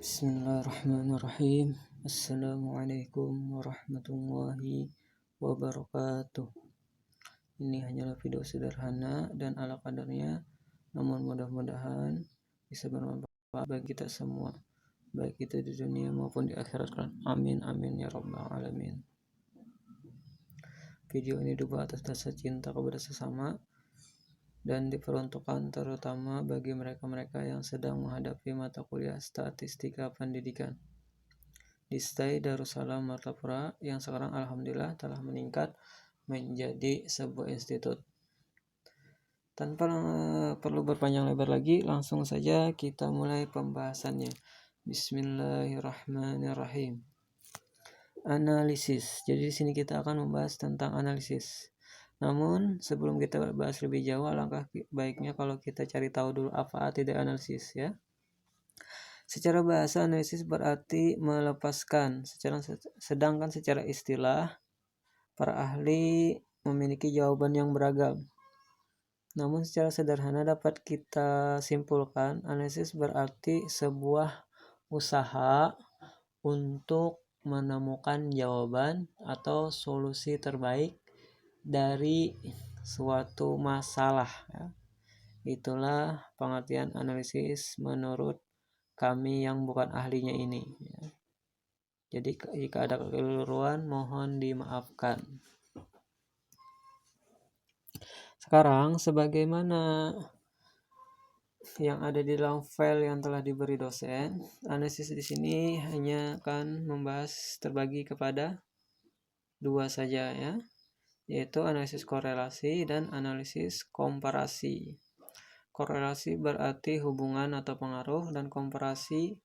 Bismillahirrahmanirrahim. Assalamualaikum warahmatullahi wabarakatuh. Ini hanyalah video sederhana dan ala kadarnya, namun mudah-mudahan bisa bermanfaat bagi kita semua, baik itu di dunia maupun di akhirat. Amin amin ya rabbal alamin. Video ini dibuat atas dasar cinta kepada sesama dan diperuntukkan terutama bagi mereka-mereka yang sedang menghadapi mata kuliah statistika pendidikan di STAI Darussalam Martapura yang sekarang alhamdulillah telah meningkat menjadi sebuah institut. Tanpa perlu berpanjang lebar lagi, langsung saja kita mulai pembahasannya. Bismillahirrahmanirrahim. Analisis. Jadi di sini kita akan membahas tentang analisis. Namun sebelum kita bahas lebih jauh, alangkah baiknya kalau kita cari tahu dulu apa arti dari analisis ya. Secara bahasa, analisis berarti melepaskan, sedangkan secara istilah para ahli memiliki jawaban yang beragam. Namun secara sederhana dapat kita simpulkan, analisis berarti sebuah usaha untuk menemukan jawaban atau solusi terbaik dari suatu masalah ya. Itulah pengertian analisis menurut kami yang bukan ahlinya ini ya. Jadi jika ada kekeliruan mohon dimaafkan. Sekarang sebagaimana yang ada di dalam file yang telah diberi dosen, analisis di sini hanya akan membahas terbagi kepada dua saja ya, yaitu analisis korelasi dan analisis komparasi. Korelasi berarti hubungan atau pengaruh dan komparasi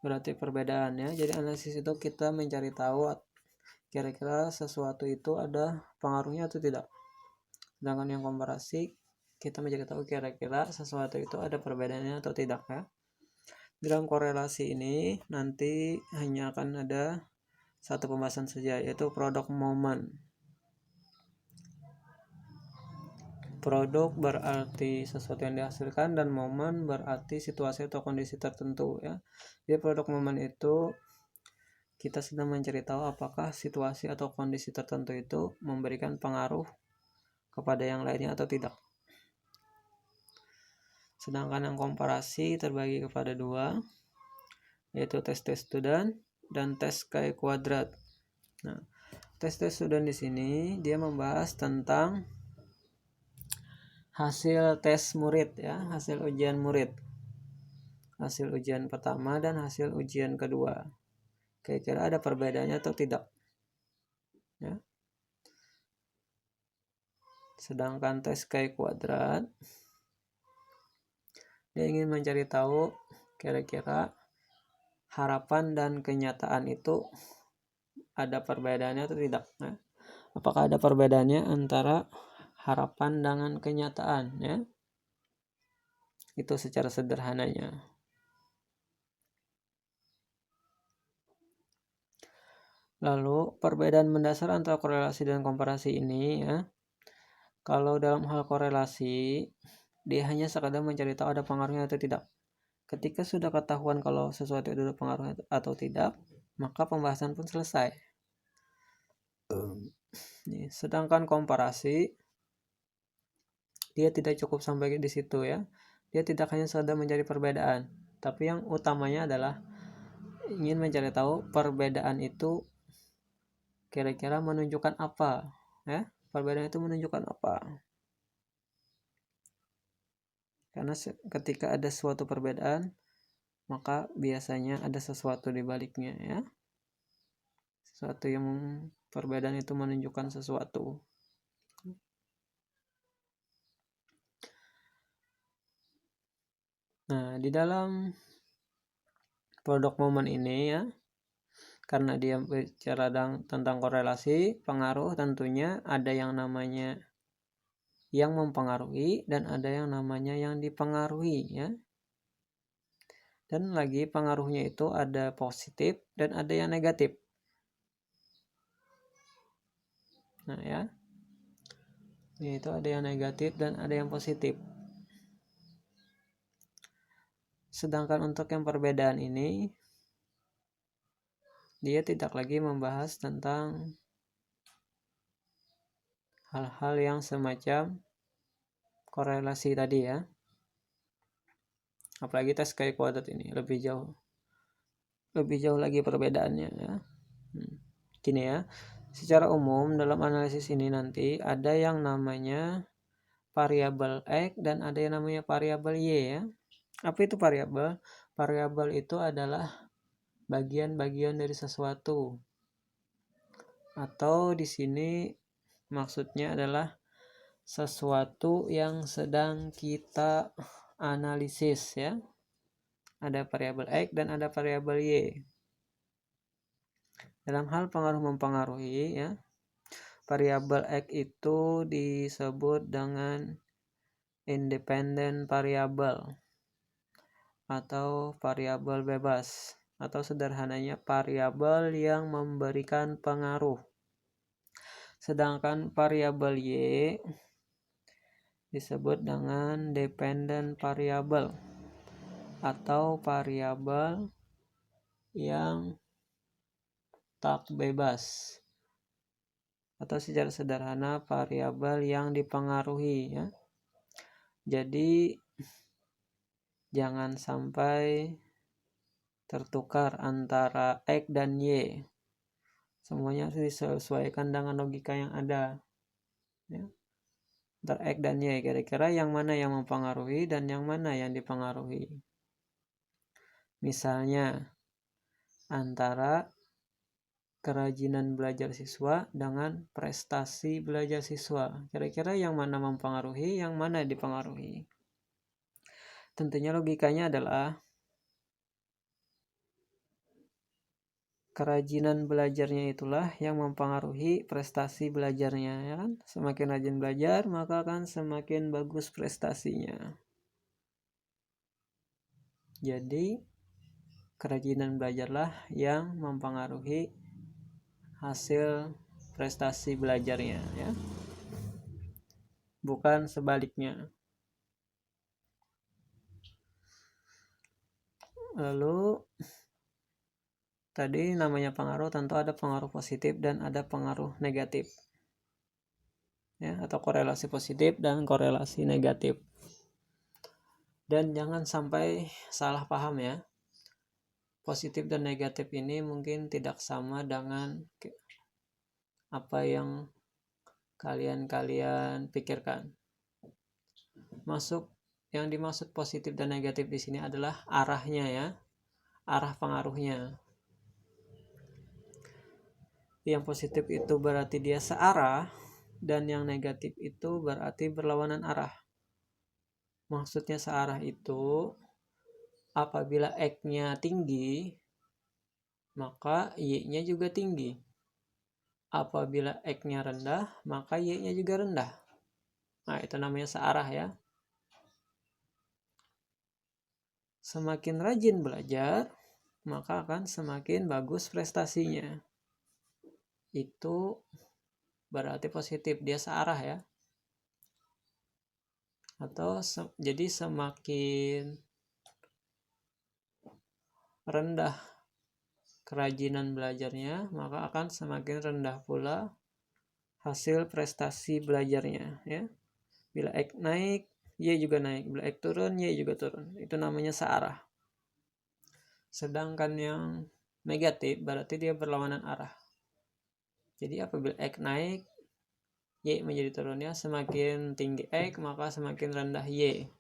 berarti perbedaan ya. Jadi analisis itu kita mencari tahu kira-kira sesuatu itu ada pengaruhnya atau tidak. Sedangkan yang komparasi kita mencari tahu kira-kira sesuatu itu ada perbedaannya atau tidak ya. Dalam korelasi ini nanti hanya akan ada satu pembahasan saja, yaitu produk momen. Produk berarti sesuatu yang dihasilkan dan momen berarti situasi atau kondisi tertentu ya. Jadi produk momen itu kita sedang mencari tahu apakah situasi atau kondisi tertentu itu memberikan pengaruh kepada yang lainnya atau tidak. Sedangkan yang komparasi terbagi kepada dua, yaitu tes student dan tes chi-kuadrat. Nah, tes student di sini dia membahas tentang hasil tes murid ya, hasil ujian murid, hasil ujian pertama dan hasil ujian kedua. Kira-kira ada perbedaannya atau tidak ya. Sedangkan tes chi-kuadrat dia ingin mencari tahu kira-kira harapan dan kenyataan itu ada perbedaannya atau tidak ya. Apakah ada perbedaannya antara harapan dengan kenyataan ya. Itu secara sederhananya. Lalu perbedaan mendasar antara korelasi dan komparasi ini ya. Kalau dalam hal korelasi dia hanya sekadar mencari tahu ada pengaruhnya atau tidak. Ketika sudah ketahuan kalau sesuatu itu ada pengaruhnya atau tidak, maka pembahasan pun selesai. Sedangkan komparasi dia tidak cukup sampai di situ ya. Dia tidak hanya sekadar mencari perbedaan, tapi yang utamanya adalah ingin mencari tahu perbedaan itu kira-kira menunjukkan apa ya. Perbedaan itu menunjukkan apa. Karena ketika ada suatu perbedaan, maka biasanya ada sesuatu di baliknya ya. Sesuatu yang perbedaan itu menunjukkan sesuatu. Nah, di dalam produk momen ini ya, karena dia bicara tentang korelasi, pengaruh tentunya ada yang namanya yang mempengaruhi dan ada yang namanya yang dipengaruhi ya. Dan lagi pengaruhnya itu ada positif dan ada yang negatif. Nah ya, yaitu ada yang negatif dan ada yang positif. Sedangkan untuk yang perbedaan ini, dia tidak lagi membahas tentang hal-hal yang semacam korelasi tadi ya. Apalagi tes kayak kuadrat ini lebih jauh lagi perbedaannya ya. Gini ya, secara umum dalam analisis ini nanti ada yang namanya variabel X dan ada yang namanya variabel Y ya. Apa itu variabel? Variabel itu adalah bagian-bagian dari sesuatu. Atau di sini maksudnya adalah sesuatu yang sedang kita analisis ya. Ada variabel X dan ada variabel Y. Dalam hal pengaruh mempengaruhi ya, variabel X itu disebut dengan independent variabel atau variabel bebas, atau sederhananya variabel yang memberikan pengaruh. Sedangkan variabel Y disebut dengan dependent variabel atau variabel yang tak bebas, atau secara sederhana variabel yang dipengaruhi ya. Jadi jangan sampai tertukar antara X dan Y. Semuanya harus disesuaikan dengan logika yang ada ya. Antara X dan Y, kira-kira yang mana yang mempengaruhi dan yang mana yang dipengaruhi. Misalnya antara kerajinan belajar siswa dengan prestasi belajar siswa. Kira-kira yang mana mempengaruhi, yang mana dipengaruhi. Tentunya logikanya adalah kerajinan belajarnya itulah yang mempengaruhi prestasi belajarnya, ya kan? Semakin rajin belajar, maka akan semakin bagus prestasinya. Jadi, kerajinan belajarlah yang mempengaruhi hasil prestasi belajarnya ya, bukan sebaliknya. Lalu tadi namanya pengaruh, tentu ada pengaruh positif dan ada pengaruh negatif ya, atau korelasi positif dan korelasi negatif. Dan jangan sampai salah paham ya, positif dan negatif ini mungkin tidak sama dengan apa yang kalian pikirkan. Yang dimaksud positif dan negatif di sini adalah arahnya ya, arah pengaruhnya. Yang positif itu berarti dia searah, dan yang negatif itu berarti berlawanan arah. Maksudnya searah itu apabila X-nya tinggi, maka Y-nya juga tinggi. Apabila X-nya rendah, maka Y-nya juga rendah. Nah, itu namanya searah ya. Semakin rajin belajar, maka akan semakin bagus prestasinya. Itu berarti positif, dia searah ya. Atau jadi semakin rendah kerajinan belajarnya, maka akan semakin rendah pula hasil prestasi belajarnya ya. Bila X naik, Y juga naik. Bila X turun, Y juga turun. Itu namanya searah. Sedangkan yang negatif berarti dia berlawanan arah. Jadi apabila X naik, Y menjadi turun ya. Semakin tinggi X, maka semakin rendah Y.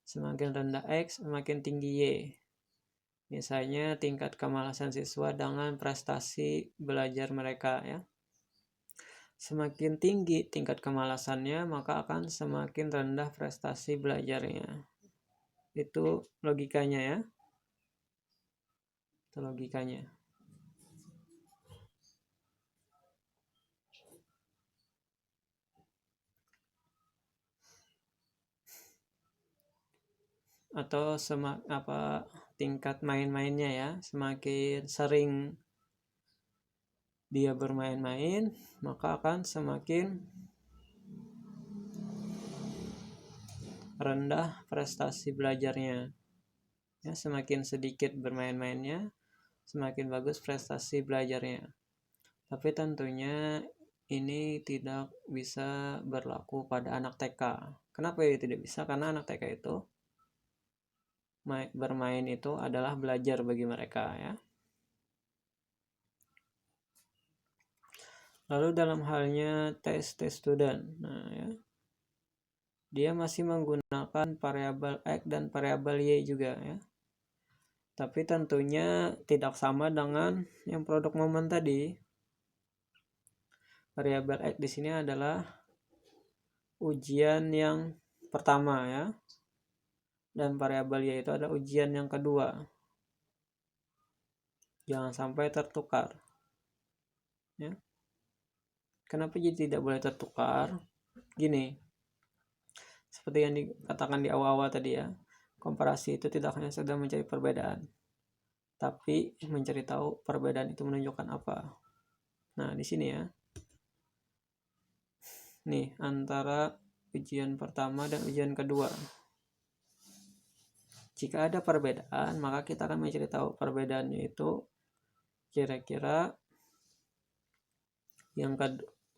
Semakin rendah X, semakin tinggi Y. Misalnya tingkat kemalasan siswa dengan prestasi belajar mereka ya. Semakin tinggi tingkat kemalasannya, maka akan semakin rendah prestasi belajarnya. Itu logikanya ya. Itu logikanya. Atau tingkat main-mainnya ya, semakin sering dia bermain-main, maka akan semakin rendah prestasi belajarnya. Ya, semakin sedikit bermain-mainnya, semakin bagus prestasi belajarnya. Tapi tentunya ini tidak bisa berlaku pada anak TK. Kenapa ya tidak bisa? Karena anak TK itu bermain itu adalah belajar bagi mereka, ya. Lalu dalam halnya test student, nah ya, dia masih menggunakan variabel X dan variabel Y juga, ya. Tapi tentunya tidak sama dengan yang produk momen tadi. Variabel X di sini adalah ujian yang pertama, ya. Dan variabel Y itu adalah ujian yang kedua. Jangan sampai tertukar. Ya. Kenapa jadi tidak boleh tertukar? Gini, seperti yang dikatakan di awal-awal tadi, ya. Komparasi itu tidak hanya sekedar mencari perbedaan, tapi mencari tahu perbedaan itu menunjukkan apa. Nah, di sini, ya. Nih, antara ujian pertama dan ujian kedua. Jika ada perbedaan, maka kita akan mencari tahu perbedaannya itu kira-kira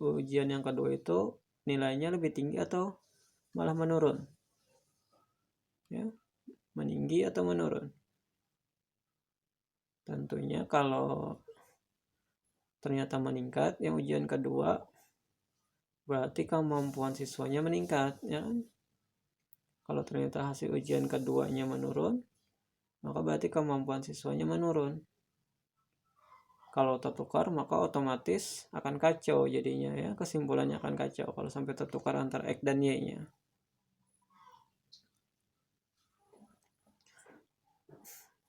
ujian yang kedua itu nilainya lebih tinggi atau malah menurun, ya, meninggi atau menurun. Tentunya kalau ternyata meningkat yang ujian kedua, berarti kemampuan siswanya meningkat, ya kan? Kalau ternyata hasil ujian keduanya menurun, maka berarti kemampuan siswanya menurun. Kalau tertukar, maka otomatis akan kacau jadinya, ya. Kesimpulannya akan kacau kalau sampai tertukar antara X dan Y-nya.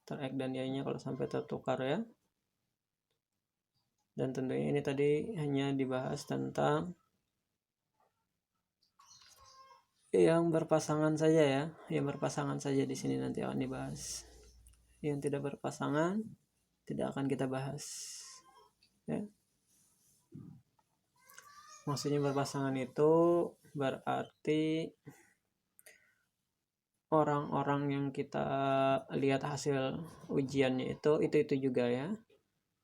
X dan Y-nya kalau sampai tertukar, ya. Dan tentunya ini tadi hanya dibahas tentang yang berpasangan saja, ya. Yang berpasangan saja di sini nanti akan dibahas. Yang tidak berpasangan tidak akan kita bahas, ya. Maksudnya berpasangan itu berarti orang-orang yang kita lihat hasil ujiannya itu juga, ya.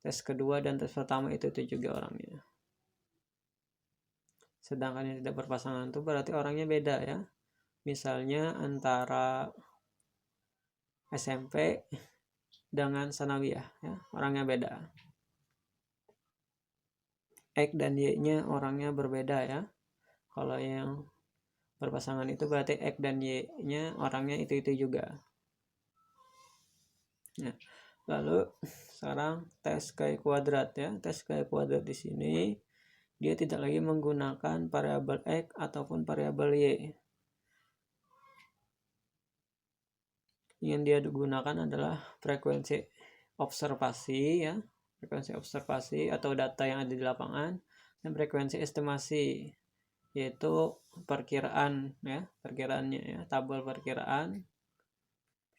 Tes kedua dan tes pertama itu juga orangnya. Sedangkan yang tidak berpasangan itu berarti orangnya beda, ya. Misalnya antara SMP dengan sanawiyah, ya, orangnya beda. X dan Y-nya orangnya berbeda, ya. Kalau yang berpasangan itu berarti X dan Y-nya orangnya itu juga. Nah, lalu sekarang tes chi kuadrat, ya. Tes chi kuadrat di sini dia tidak lagi menggunakan variabel X ataupun variabel Y. Yang dia gunakan adalah frekuensi observasi, ya. Frekuensi observasi atau data yang ada di lapangan, dan frekuensi estimasi, yaitu perkiraan, ya, perkiraannya, ya, tabel perkiraan,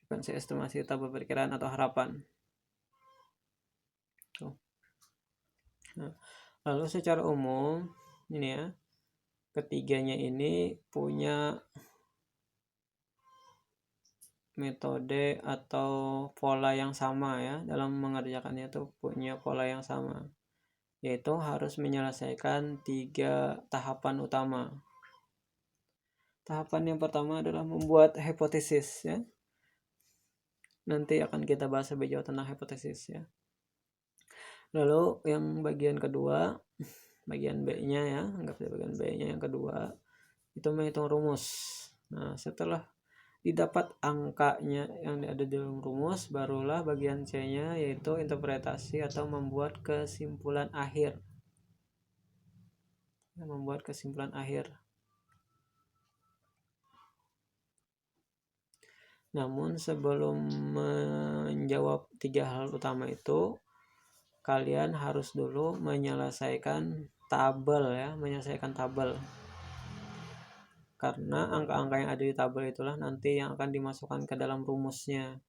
frekuensi estimasi, tabel perkiraan atau harapan. Tuh. Nah, lalu secara umum ini, ya, ketiganya ini punya metode atau pola yang sama, ya. Dalam mengerjakannya itu punya pola yang sama, yaitu harus menyelesaikan 3 tahapan utama. Tahapan yang pertama adalah membuat hipotesis, ya. Nanti akan kita bahas lebih jauh tentang hipotesis, ya. Lalu yang bagian kedua, bagian B-nya, ya, anggap saja bagian B-nya yang kedua, itu menghitung rumus. Nah, setelah didapat angkanya yang ada di dalam rumus, barulah bagian C-nya, yaitu interpretasi atau membuat kesimpulan akhir. Membuat kesimpulan akhir. Namun sebelum menjawab 3 hal utama itu, kalian harus dulu menyelesaikan tabel, ya, menyelesaikan tabel. Karena angka-angka yang ada di tabel itulah nanti yang akan dimasukkan ke dalam rumusnya.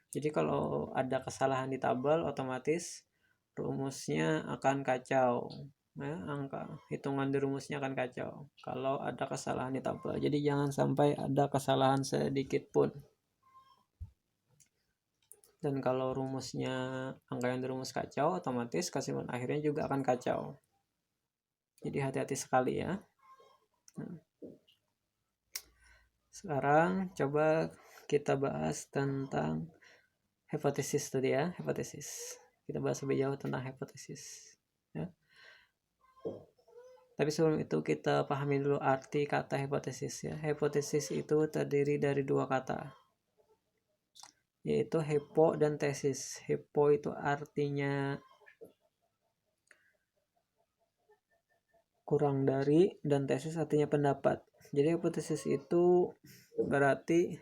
Jadi kalau ada kesalahan di tabel, otomatis rumusnya akan kacau, ya, angka hitungan di rumusnya akan kacau kalau ada kesalahan di tabel. Jadi jangan sampai ada kesalahan sedikit pun. Dan kalau rumusnya angka yang dirumus kacau, otomatis kesimpulan akhirnya juga akan kacau. Jadi hati-hati sekali ya. Sekarang coba kita bahas tentang hipotesis tadi ya, hipotesis. Kita bahas lebih jauh tentang hipotesis. Ya. Tapi sebelum itu kita pahami dulu arti kata hipotesis ya. Hipotesis itu terdiri dari dua kata, yaitu hypo dan tesis. Hypo itu artinya kurang dari, dan tesis artinya pendapat. Jadi hipotesis itu berarti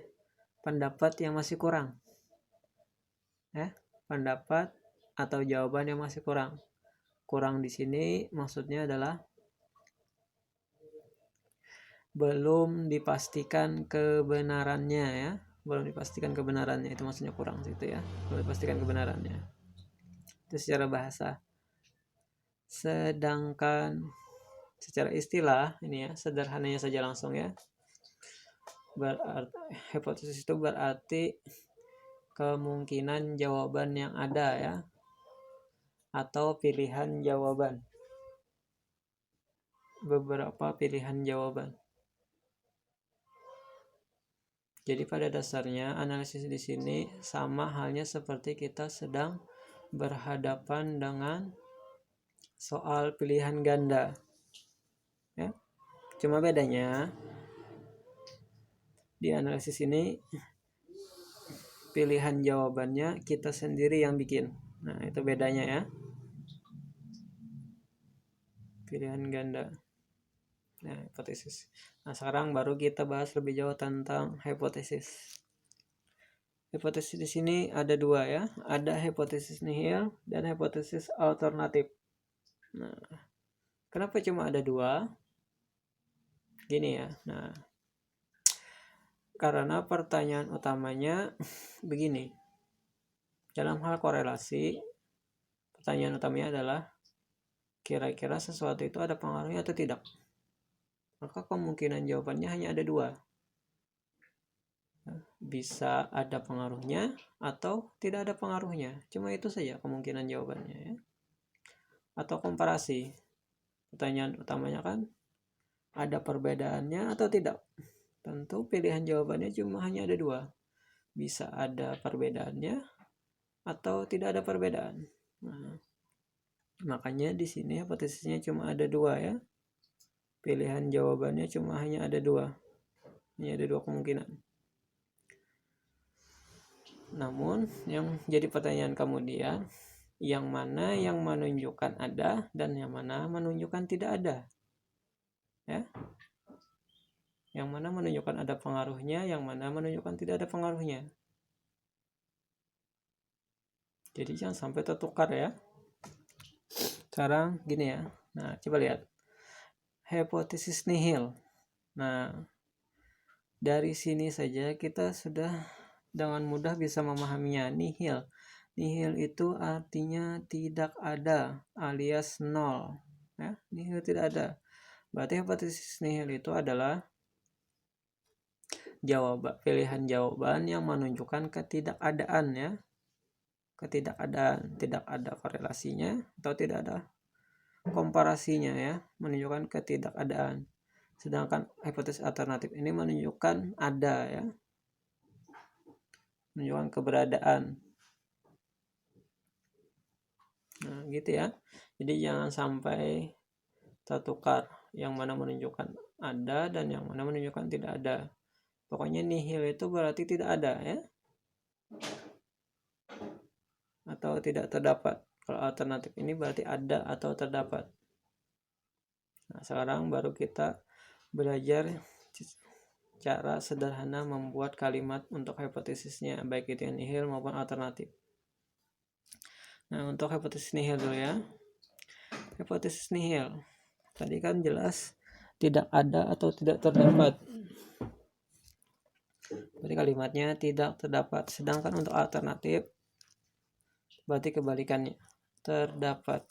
pendapat yang masih kurang. Pendapat atau jawaban yang masih kurang. Kurang di sini maksudnya adalah belum dipastikan kebenarannya ya. Belum dipastikan kebenarannya, itu maksudnya kurang situ ya. Belum dipastikan kebenarannya. Itu secara bahasa. Sedangkan secara istilah ini ya, sederhananya saja langsung ya. Hipotesis itu berarti kemungkinan jawaban yang ada ya, atau pilihan jawaban. Beberapa pilihan jawaban. Jadi pada dasarnya analisis di sini sama halnya seperti kita sedang berhadapan dengan soal pilihan ganda. Ya. Cuma bedanya di analisis ini pilihan jawabannya kita sendiri yang bikin. Nah, itu bedanya ya. Pilihan ganda. Nah, hipotesis. Nah, sekarang baru kita bahas lebih jauh tentang hipotesis. Hipotesis di sini ada dua ya. Ada hipotesis nihil dan hipotesis alternatif. Nah, kenapa cuma ada dua? Gini ya. Nah, karena pertanyaan utamanya begini. Dalam hal korelasi, pertanyaan utamanya adalah kira-kira sesuatu itu ada pengaruhnya atau tidak? Maka kemungkinan jawabannya hanya ada dua. Bisa ada pengaruhnya atau tidak ada pengaruhnya. Cuma itu saja kemungkinan jawabannya ya. Atau komparasi. Pertanyaan utamanya kan ada perbedaannya atau tidak? Tentu pilihan jawabannya cuma hanya ada dua. Bisa ada perbedaannya atau tidak ada perbedaan. Nah, makanya di sini hipotesisnya cuma ada dua ya. Pilihan jawabannya cuma hanya ada dua. Hanya ada dua kemungkinan. Namun yang jadi pertanyaan kemudian, yang mana yang menunjukkan ada dan yang mana menunjukkan tidak ada? Ya. Yang mana menunjukkan ada pengaruhnya, yang mana menunjukkan tidak ada pengaruhnya. Jadi jangan sampai tertukar ya. Sekarang gini ya. Nah, coba lihat. Hipotesis nihil. Nah, dari sini saja kita sudah dengan mudah bisa memahaminya. Nihil. Nihil itu artinya tidak ada alias nol. Ya, nihil tidak ada. Berarti hipotesis nihil itu adalah pilihan jawaban yang menunjukkan ketidakadaan ya. Ketidakadaan, tidak ada korelasinya atau tidak ada komparasinya ya, menunjukkan ketidakadaan. Sedangkan hipotesis alternatif ini menunjukkan ada ya. Menunjukkan keberadaan. Nah, gitu ya. Jadi jangan sampai tertukar yang mana menunjukkan ada dan yang mana menunjukkan tidak ada. Pokoknya nihil itu berarti tidak ada ya. Atau tidak terdapat. Kalau alternatif ini berarti ada atau terdapat. Nah, sekarang baru kita belajar cara sederhana membuat kalimat untuk hipotesisnya, baik itu yang nihil maupun alternatif. Nah, untuk hipotesis nihil dulu ya. Hipotesis nihil. Tadi kan jelas tidak ada atau tidak terdapat. Berarti kalimatnya tidak terdapat. Sedangkan untuk alternatif berarti kebalikannya. Terdapat.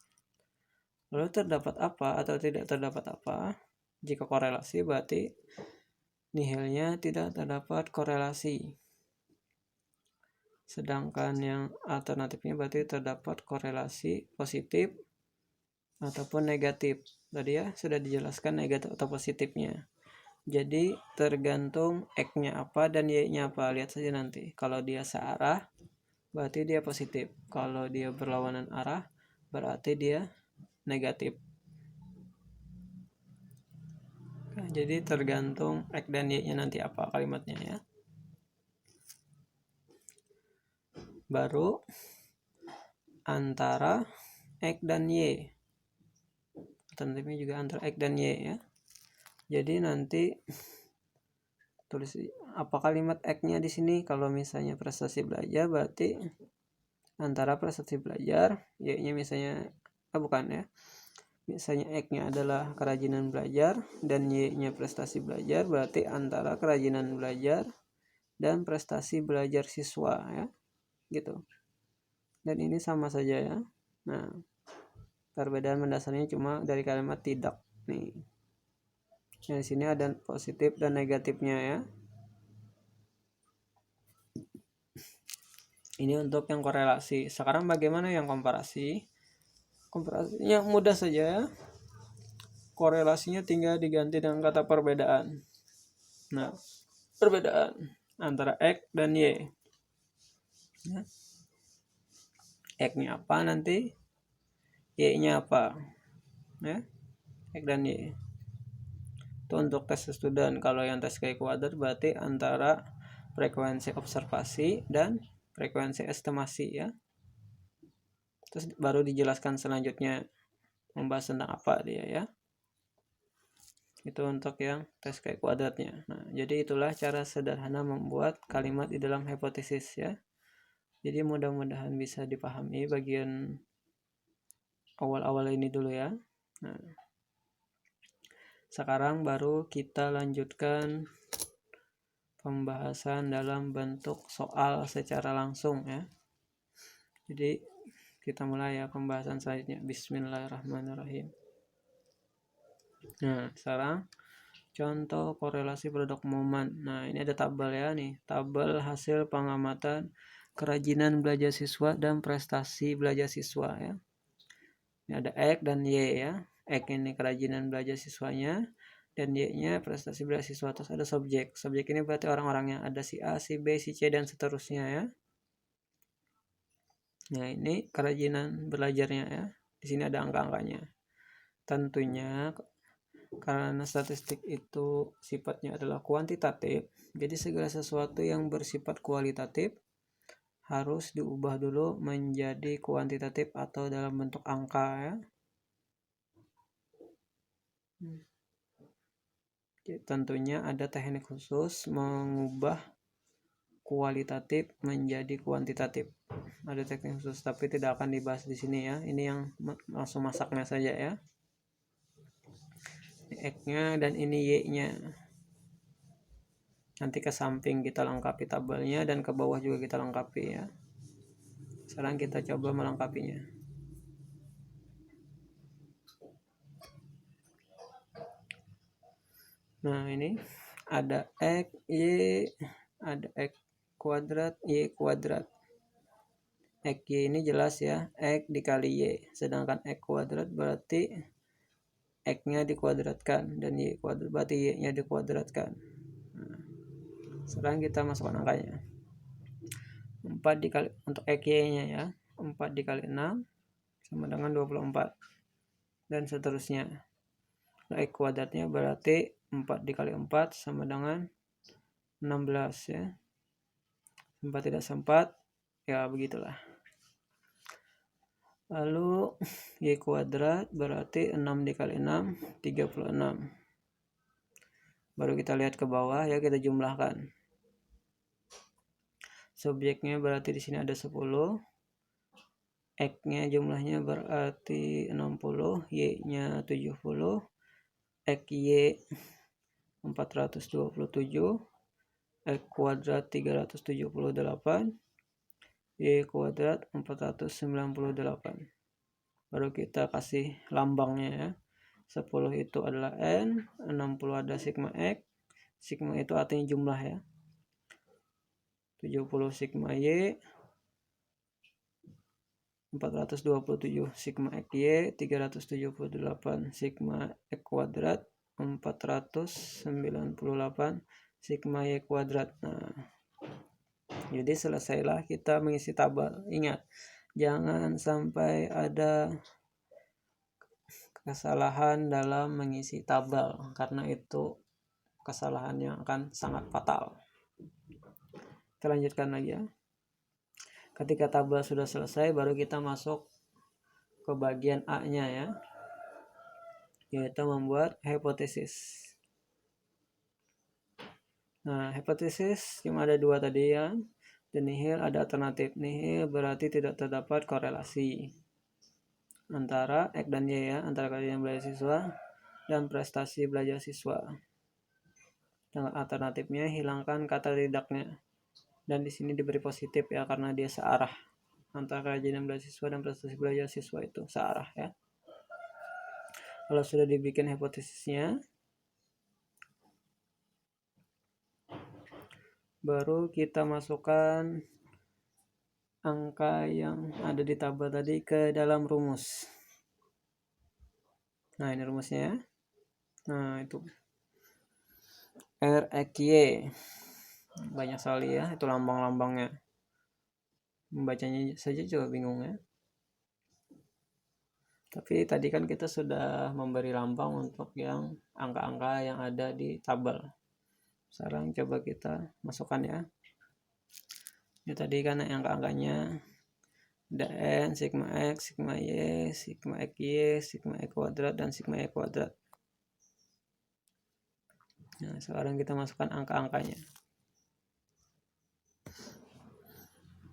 Lalu terdapat apa atau tidak terdapat apa? Jika korelasi berarti nihilnya tidak terdapat korelasi. Sedangkan yang alternatifnya berarti terdapat korelasi positif ataupun negatif. Tadi ya sudah dijelaskan negatif atau positifnya. Jadi tergantung X-nya apa dan Y-nya apa. Lihat saja nanti. Kalau dia searah berarti dia positif. Kalau dia berlawanan arah berarti dia negatif. Nah, jadi tergantung X dan Y-nya nanti apa kalimatnya ya. Baru antara X dan Y. Alternatifnya juga antara X dan Y ya. Jadi nanti tulis apa kalimat X-nya di sini. Kalau misalnya prestasi belajar berarti antara prestasi belajar, Y-nya misalnya bukan ya. Misalnya X-nya adalah kerajinan belajar dan Y-nya prestasi belajar, berarti antara kerajinan belajar dan prestasi belajar siswa ya. Gitu. Dan ini sama saja ya. Nah, perbedaan mendasarnya cuma dari kalimat tidak nih. Nah, di sini ada positif dan negatifnya ya. Ini untuk yang korelasi. Sekarang bagaimana yang komparasi? Komparasinya mudah saja ya. Korelasinya tinggal diganti dengan kata perbedaan. Nah, perbedaan antara X dan Y. Ya. X-nya apa nanti? Y-nya apa? Ya. X dan Y. Itu untuk tes student. Kalau yang tes kayak kuadrat berarti antara frekuensi observasi dan frekuensi estimasi ya. Terus baru dijelaskan selanjutnya membahas tentang apa dia ya. Itu untuk yang tes kayak kuadratnya. Nah, jadi itulah cara sederhana membuat kalimat di dalam hipotesis ya. Jadi mudah-mudahan bisa dipahami bagian awal-awal ini dulu ya. Nah, sekarang baru kita lanjutkan pembahasan dalam bentuk soal secara langsung ya. Jadi kita mulai ya pembahasan selanjutnya. Bismillahirrahmanirrahim. Nah, sekarang contoh korelasi produk momen. Nah, ini ada tabel ya nih. Tabel hasil pengamatan kerajinan belajar siswa dan prestasi belajar siswa ya. Ini ada X dan Y ya. X ini kerajinan belajar siswanya dan Y-nya prestasi belajar siswa. Terus ada subjek. Subjek ini berarti orang-orangnya. Ada si A, si B, si C dan seterusnya ya. Nah, ini kerajinan belajarnya ya. Di sini ada angka-angkanya. Tentunya karena statistik itu sifatnya adalah kuantitatif, jadi segala sesuatu yang bersifat kualitatif harus diubah dulu menjadi kuantitatif atau dalam bentuk angka ya. Jadi, tentunya ada teknik khusus mengubah kualitatif menjadi kuantitatif. Ada teknik khusus tapi tidak akan dibahas di sini ya. Ini yang langsung masaknya saja ya. X-nya dan ini Y-nya. Nanti ke samping kita lengkapi tabelnya dan ke bawah juga kita lengkapi ya. Sekarang kita coba melengkapinya. Nah, ini ada X, Y, ada X kuadrat, Y kuadrat. X, Y ini jelas ya, X dikali Y. Sedangkan X kuadrat berarti X-nya dikuadratkan dan Y kuadrat berarti Y-nya dikuadratkan. Nah, sekarang kita masukkan angkanya. 4 dikali untuk X-Y-nya ya. 4 dikali 6 sama dengan 24. Dan seterusnya. Nah, X kuadratnya berarti 4 dikali 4 sama dengan 16 ya. 4 tidak sempat. Ya begitulah. Lalu Y kuadrat berarti 6 dikali 6 36. Baru kita lihat ke bawah ya, kita jumlahkan. Subjeknya berarti di sini ada 10. X-nya jumlahnya berarti 60, Y-nya 70, XY 427, X kuadrat 378, Y kuadrat 498. Baru kita kasih lambangnya ya. 10 itu adalah N, 60 ada sigma X, sigma itu artinya jumlah ya. 70 sigma Y, 427 sigma X Y, 378 sigma X kuadrat, 498 sigma Y kuadrat. Nah, jadi selesailah kita mengisi tabel. Ingat, jangan sampai ada kesalahan dalam mengisi tabel, karena itu kesalahan yang akan sangat fatal. Kita lanjutkan lagi ya. Ketika tabel sudah selesai, baru kita masuk ke bagian A-nya ya, yaitu membuat hipotesis. Nah, hipotesis cuma ada dua tadi ya. Dan nihil ada alternatif. Nihil berarti tidak terdapat korelasi antara X dan Y ya, antara kajian belajar siswa dan prestasi belajar siswa. Dan alternatifnya hilangkan kata tidaknya. Dan di sini diberi positif ya, karena dia searah. Antara kerajinan belajar siswa dan prestasi belajar siswa itu searah ya. Kalau sudah dibikin hipotesisnya, baru kita masukkan angka yang ada di tabel tadi ke dalam rumus. Nah, ini rumusnya ya. Nah, itu RXY. Banyak sekali ya, itu lambang-lambangnya. Membacanya saja juga bingung ya. Tapi tadi kan kita sudah memberi lambang untuk yang angka-angka yang ada di tabel. Sekarang coba kita masukkan ya. Ini tadi kan angka-angkanya ada N, sigma X, sigma Y, sigma XY, sigma Y kuadrat, dan sigma Y kuadrat. Nah, sekarang kita masukkan angka-angkanya.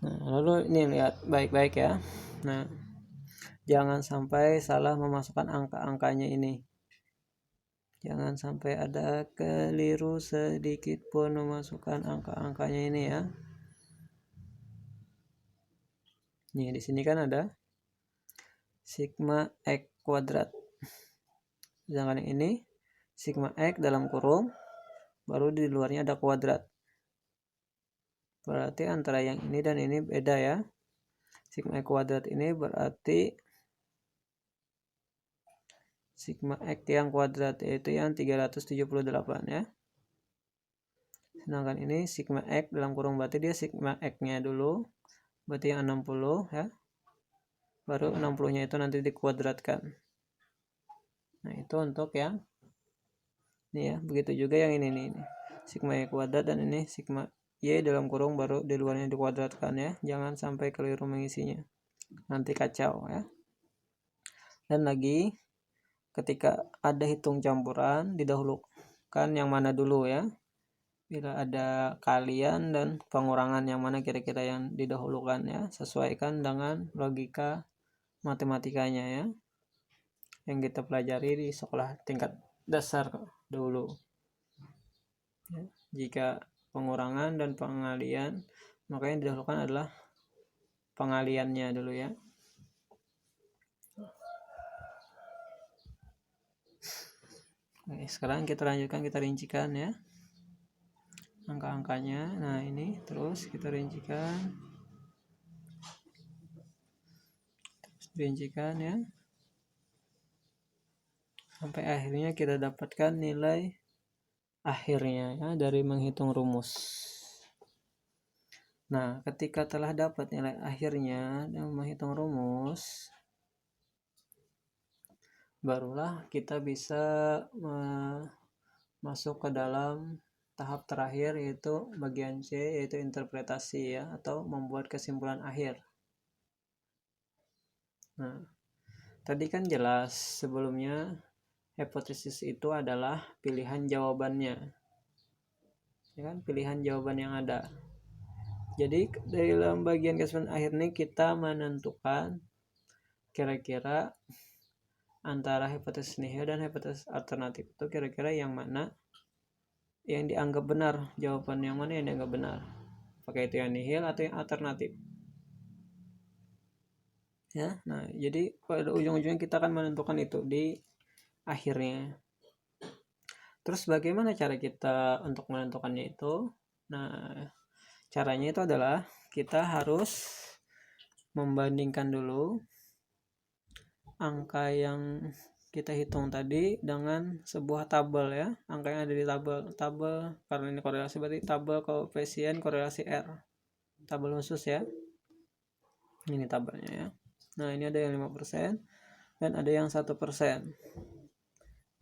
Nah, lalu ini lihat baik-baik ya. Nah, jangan sampai salah memasukkan angka-angkanya ini. Jangan sampai ada keliru sedikit pun memasukkan angka-angkanya ini ya. Nih, di sini kan ada sigma X kuadrat. Sedangkan yang ini sigma X dalam kurung, baru di luarnya ada kuadrat. Berarti antara yang ini dan ini beda ya. Sigma X kuadrat ini berarti sigma X yang kuadrat, yaitu yang 378 ya. Sedangkan ini sigma X dalam kurung, berarti dia sigma X-nya dulu, berarti yang 60 ya. Baru 60-nya itu nanti dikuadratkan. Nah, itu untuk yang ini ya. Begitu juga yang ini nih. Sigma Y kuadrat, dan ini sigma Y dalam kurung, baru di luarnya dikuadratkan ya. Jangan sampai keliru mengisinya. Nanti kacau ya. Dan lagi, ketika ada hitung campuran, didahulukan yang mana dulu ya. Bila ada kalian dan pengurangan, yang mana kira-kira yang didahulukan ya. Sesuaikan dengan logika matematikanya ya, yang kita pelajari di sekolah tingkat dasar dulu ya. Jika pengurangan dan pengalian, maka yang didahulukan adalah pengaliannya dulu ya. Oke, sekarang kita lanjutkan, kita rincikan ya angka-angkanya. Nah, ini terus kita rincikan ya, sampai akhirnya kita dapatkan nilai akhirnya ya dari menghitung rumus. Nah, ketika telah dapat nilai akhirnya dan menghitung rumus, barulah kita bisa masuk ke dalam tahap terakhir, yaitu bagian C, yaitu interpretasi ya, atau membuat kesimpulan akhir. Nah, tadi kan jelas sebelumnya hipotesis itu adalah pilihan jawabannya, ya kan, pilihan jawaban yang ada. Jadi dalam bagian kesimpulan akhir ini kita menentukan kira-kira antara hipotesis nihil dan hipotesis alternatif itu kira-kira yang mana yang dianggap benar, jawaban yang mana yang dianggap benar, apakah itu yang nihil atau yang alternatif ya. Nah, jadi pada ujung-ujungnya kita akan menentukan itu di akhirnya. Terus bagaimana cara kita untuk menentukannya itu? Nah, caranya itu adalah kita harus membandingkan dulu angka yang kita hitung tadi dengan sebuah tabel ya, angka yang ada di tabel karena ini korelasi berarti tabel koefisien korelasi R, tabel khusus ya, ini tabelnya ya. Nah ini ada yang 5% dan ada yang 1%.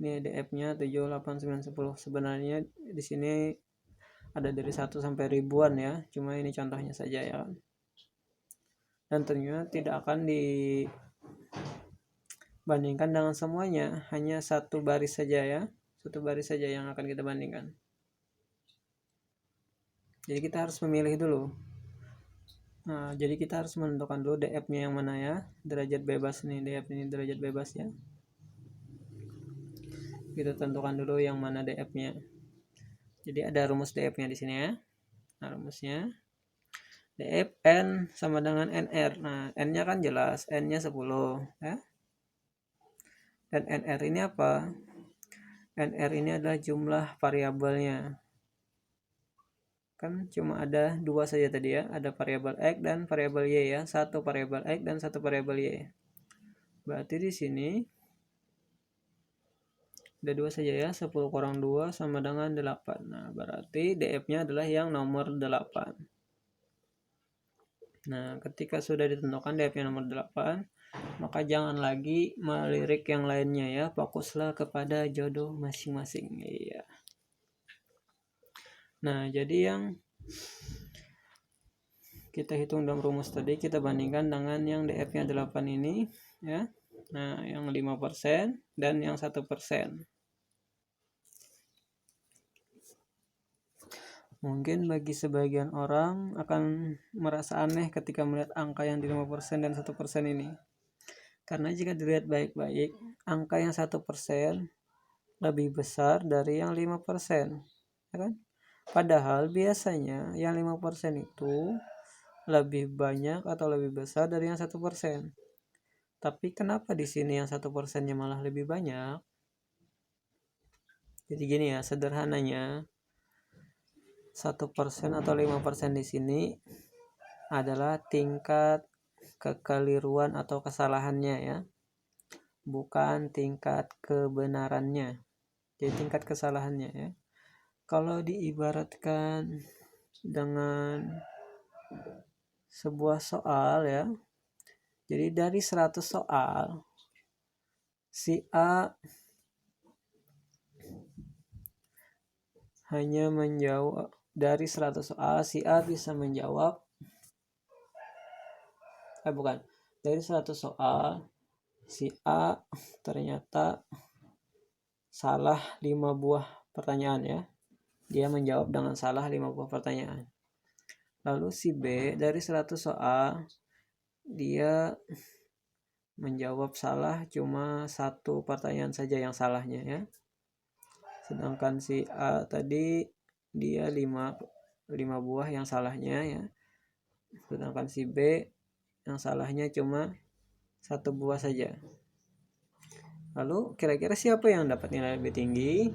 Ini DF-nya 7, 8, 9, 10. Sebenarnya di sini ada dari 1 sampai ribuan ya, cuma ini contohnya saja ya. Dan ternyata tidak akan dibandingkan dengan semuanya, hanya satu baris saja ya, satu baris saja yang akan kita bandingkan. Jadi kita harus memilih dulu. Nah, jadi kita harus menentukan dulu DF-nya yang mana ya, derajat bebas nih, DF ini derajat bebas ya. Kita tentukan dulu yang mana DF-nya. Jadi ada rumus DF-nya di sini ya. Nah, rumusnya DF N sama dengan NR. Nah, N-nya kan jelas, N-nya 10 ya. Dan NR ini apa? NR ini adalah jumlah variabelnya. Kan cuma ada 2 saja tadi ya, ada variabel X dan variabel Y ya, satu variabel X dan satu variabel Y. Berarti di sini ada 2 saja ya, 10 kurang 2 sama dengan 8. Nah, berarti DF-nya adalah yang nomor 8. Nah, ketika sudah ditentukan DF-nya nomor 8, maka jangan lagi melirik yang lainnya ya, fokuslah kepada jodoh masing-masing. Iya. Nah, jadi yang kita hitung dalam rumus tadi kita bandingkan dengan yang DF-nya 8 ini ya. Nah, yang 5% dan yang 1%. Mungkin bagi sebagian orang akan merasa aneh ketika melihat angka yang di 5% dan 1% ini. Karena jika dilihat baik-baik, angka yang 1% lebih besar dari yang 5%. Ya kan? Padahal biasanya yang 5% itu lebih banyak atau lebih besar dari yang 1%. Tapi kenapa di sini yang 1%-nya malah lebih banyak? Jadi gini ya, sederhananya 1% atau 5% di sini adalah tingkat kekeliruan atau kesalahannya ya, bukan tingkat kebenarannya. Jadi tingkat kesalahannya ya. Kalau diibaratkan dengan sebuah soal ya, jadi dari 100 soal si A hanya menjawab, dari 100 soal si A bisa menjawab dari 100 soal si A ternyata salah 5 buah pertanyaan ya. Dia menjawab dengan salah 5 buah pertanyaan. Lalu si B dari 100 soal dia menjawab salah cuma 1 pertanyaan saja yang salahnya ya. Sedangkan si A tadi dia 5 buah yang salahnya ya. Sedangkan si B yang salahnya cuma 1 buah saja. Lalu kira-kira siapa yang dapat nilai lebih tinggi?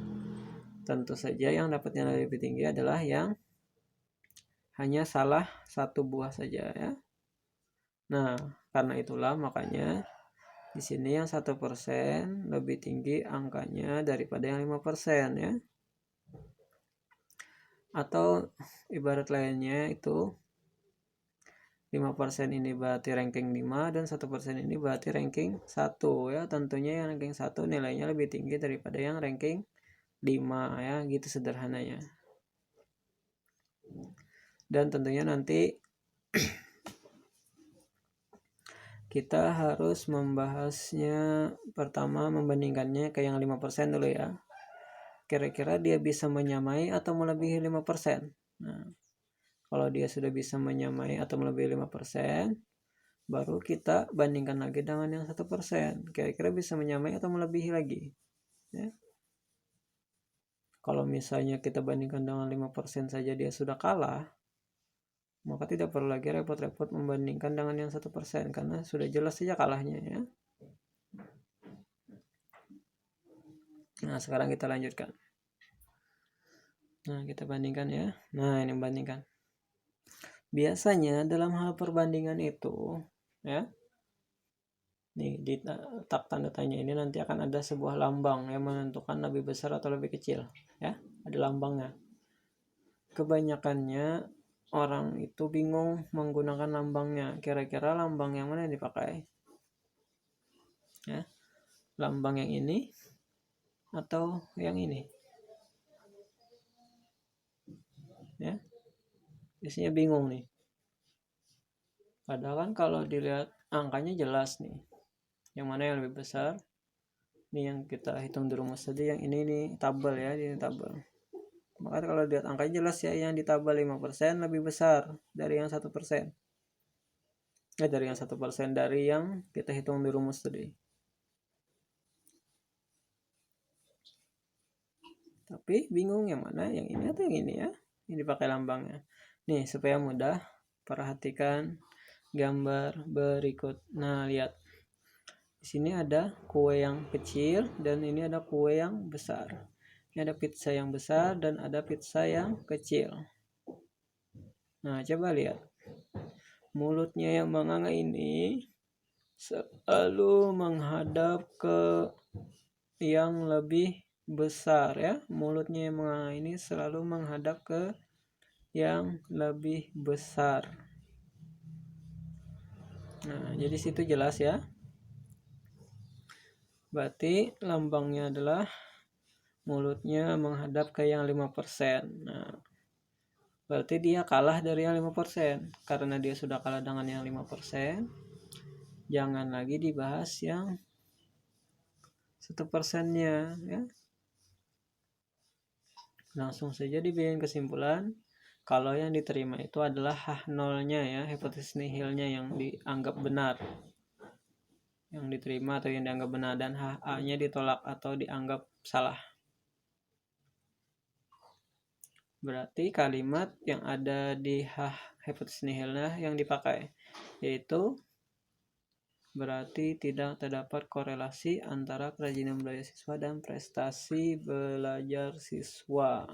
Tentu saja yang dapat nilai lebih tinggi adalah yang hanya salah 1 buah saja ya. Nah, karena itulah makanya di sini yang 1% lebih tinggi angkanya daripada yang 5% ya. Atau ibarat lainnya itu 5% ini berarti ranking 5 dan 1% ini berarti ranking 1 ya. Tentunya yang ranking 1 nilainya lebih tinggi daripada yang ranking 5 ya, gitu sederhananya. Dan tentunya nanti kita harus membahasnya, pertama membandingkannya ke yang 5% dulu ya. Kira-kira dia bisa menyamai atau melebihi 5%. Nah, kalau dia sudah bisa menyamai atau melebihi 5%, baru kita bandingkan lagi dengan yang 1%. Kira-kira bisa menyamai atau melebihi lagi. Ya. Kalau misalnya kita bandingkan dengan 5% saja dia sudah kalah, maka tidak perlu lagi repot-repot membandingkan dengan yang 1%, karena sudah jelas saja kalahnya ya. Nah, sekarang kita lanjutkan. Nah, kita bandingkan ya. Nah, ini bandingkan. Biasanya dalam hal perbandingan itu ya. Nih di tak tanda tanya ini nanti akan ada sebuah lambang yang menentukan lebih besar atau lebih kecil, ya. Ada lambangnya. Kebanyakannya orang itu bingung menggunakan lambangnya. Kira-kira lambang yang mana yang dipakai? Ya. Lambang yang ini atau yang ini? Ya. Biasanya bingung nih. Padahal kan kalau dilihat angkanya jelas nih. Yang mana yang lebih besar? Ini yang kita hitung di rumus tadi, yang ini nih tabel ya, ini tabel. Maka kalau lihat angkanya jelas ya, yang di tabel 5% lebih besar dari yang 1%. Dari yang 1%, dari yang kita hitung di rumus tadi. Tapi bingung yang mana, yang ini atau yang ini ya? Ini pakai lambangnya. Nih, supaya mudah, perhatikan gambar berikut. Nah, lihat. Di sini ada kue yang kecil dan ini ada kue yang besar. Ini ada pizza yang besar dan ada pizza yang kecil. Nah, coba lihat. Mulutnya yang menganga ini selalu menghadap ke yang lebih besar ya. Mulutnya yang menganga ini selalu menghadap ke yang lebih besar. Nah, jadi situ jelas ya. Berarti lambangnya adalah mulutnya menghadap ke yang 5%. Nah, berarti dia kalah dari yang 5%. Karena dia sudah kalah dengan yang 5%, jangan lagi dibahas yang 1%-nya ya. Langsung saja dibikin kesimpulan kalau yang diterima itu adalah H0-nya ya, hipotesis nihilnya yang dianggap benar. Yang diterima atau yang dianggap benar, dan HA-nya ditolak atau dianggap salah. Berarti kalimat yang ada di hipotesis nihilnya yang dipakai, yaitu berarti tidak terdapat korelasi antara kerajinan belajar siswa dan prestasi belajar siswa.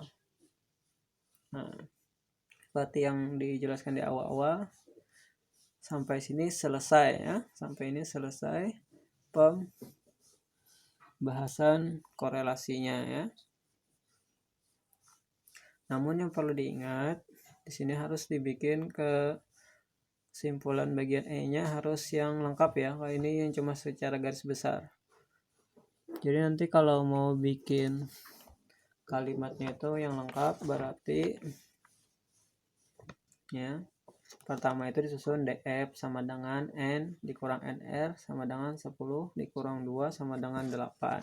Nah, seperti yang dijelaskan di awal-awal, sampai sini selesai ya. Sampai ini selesai pembahasan korelasinya ya. Namun yang perlu diingat, di sini harus dibikin kesimpulan bagian E-nya harus yang lengkap ya. Kalau ini yang cuma secara garis besar. Jadi nanti kalau mau bikin kalimatnya itu yang lengkap, berarti ya pertama itu disusun DF sama dengan N dikurang NR sama dengan 10 dikurang 2 sama dengan 8.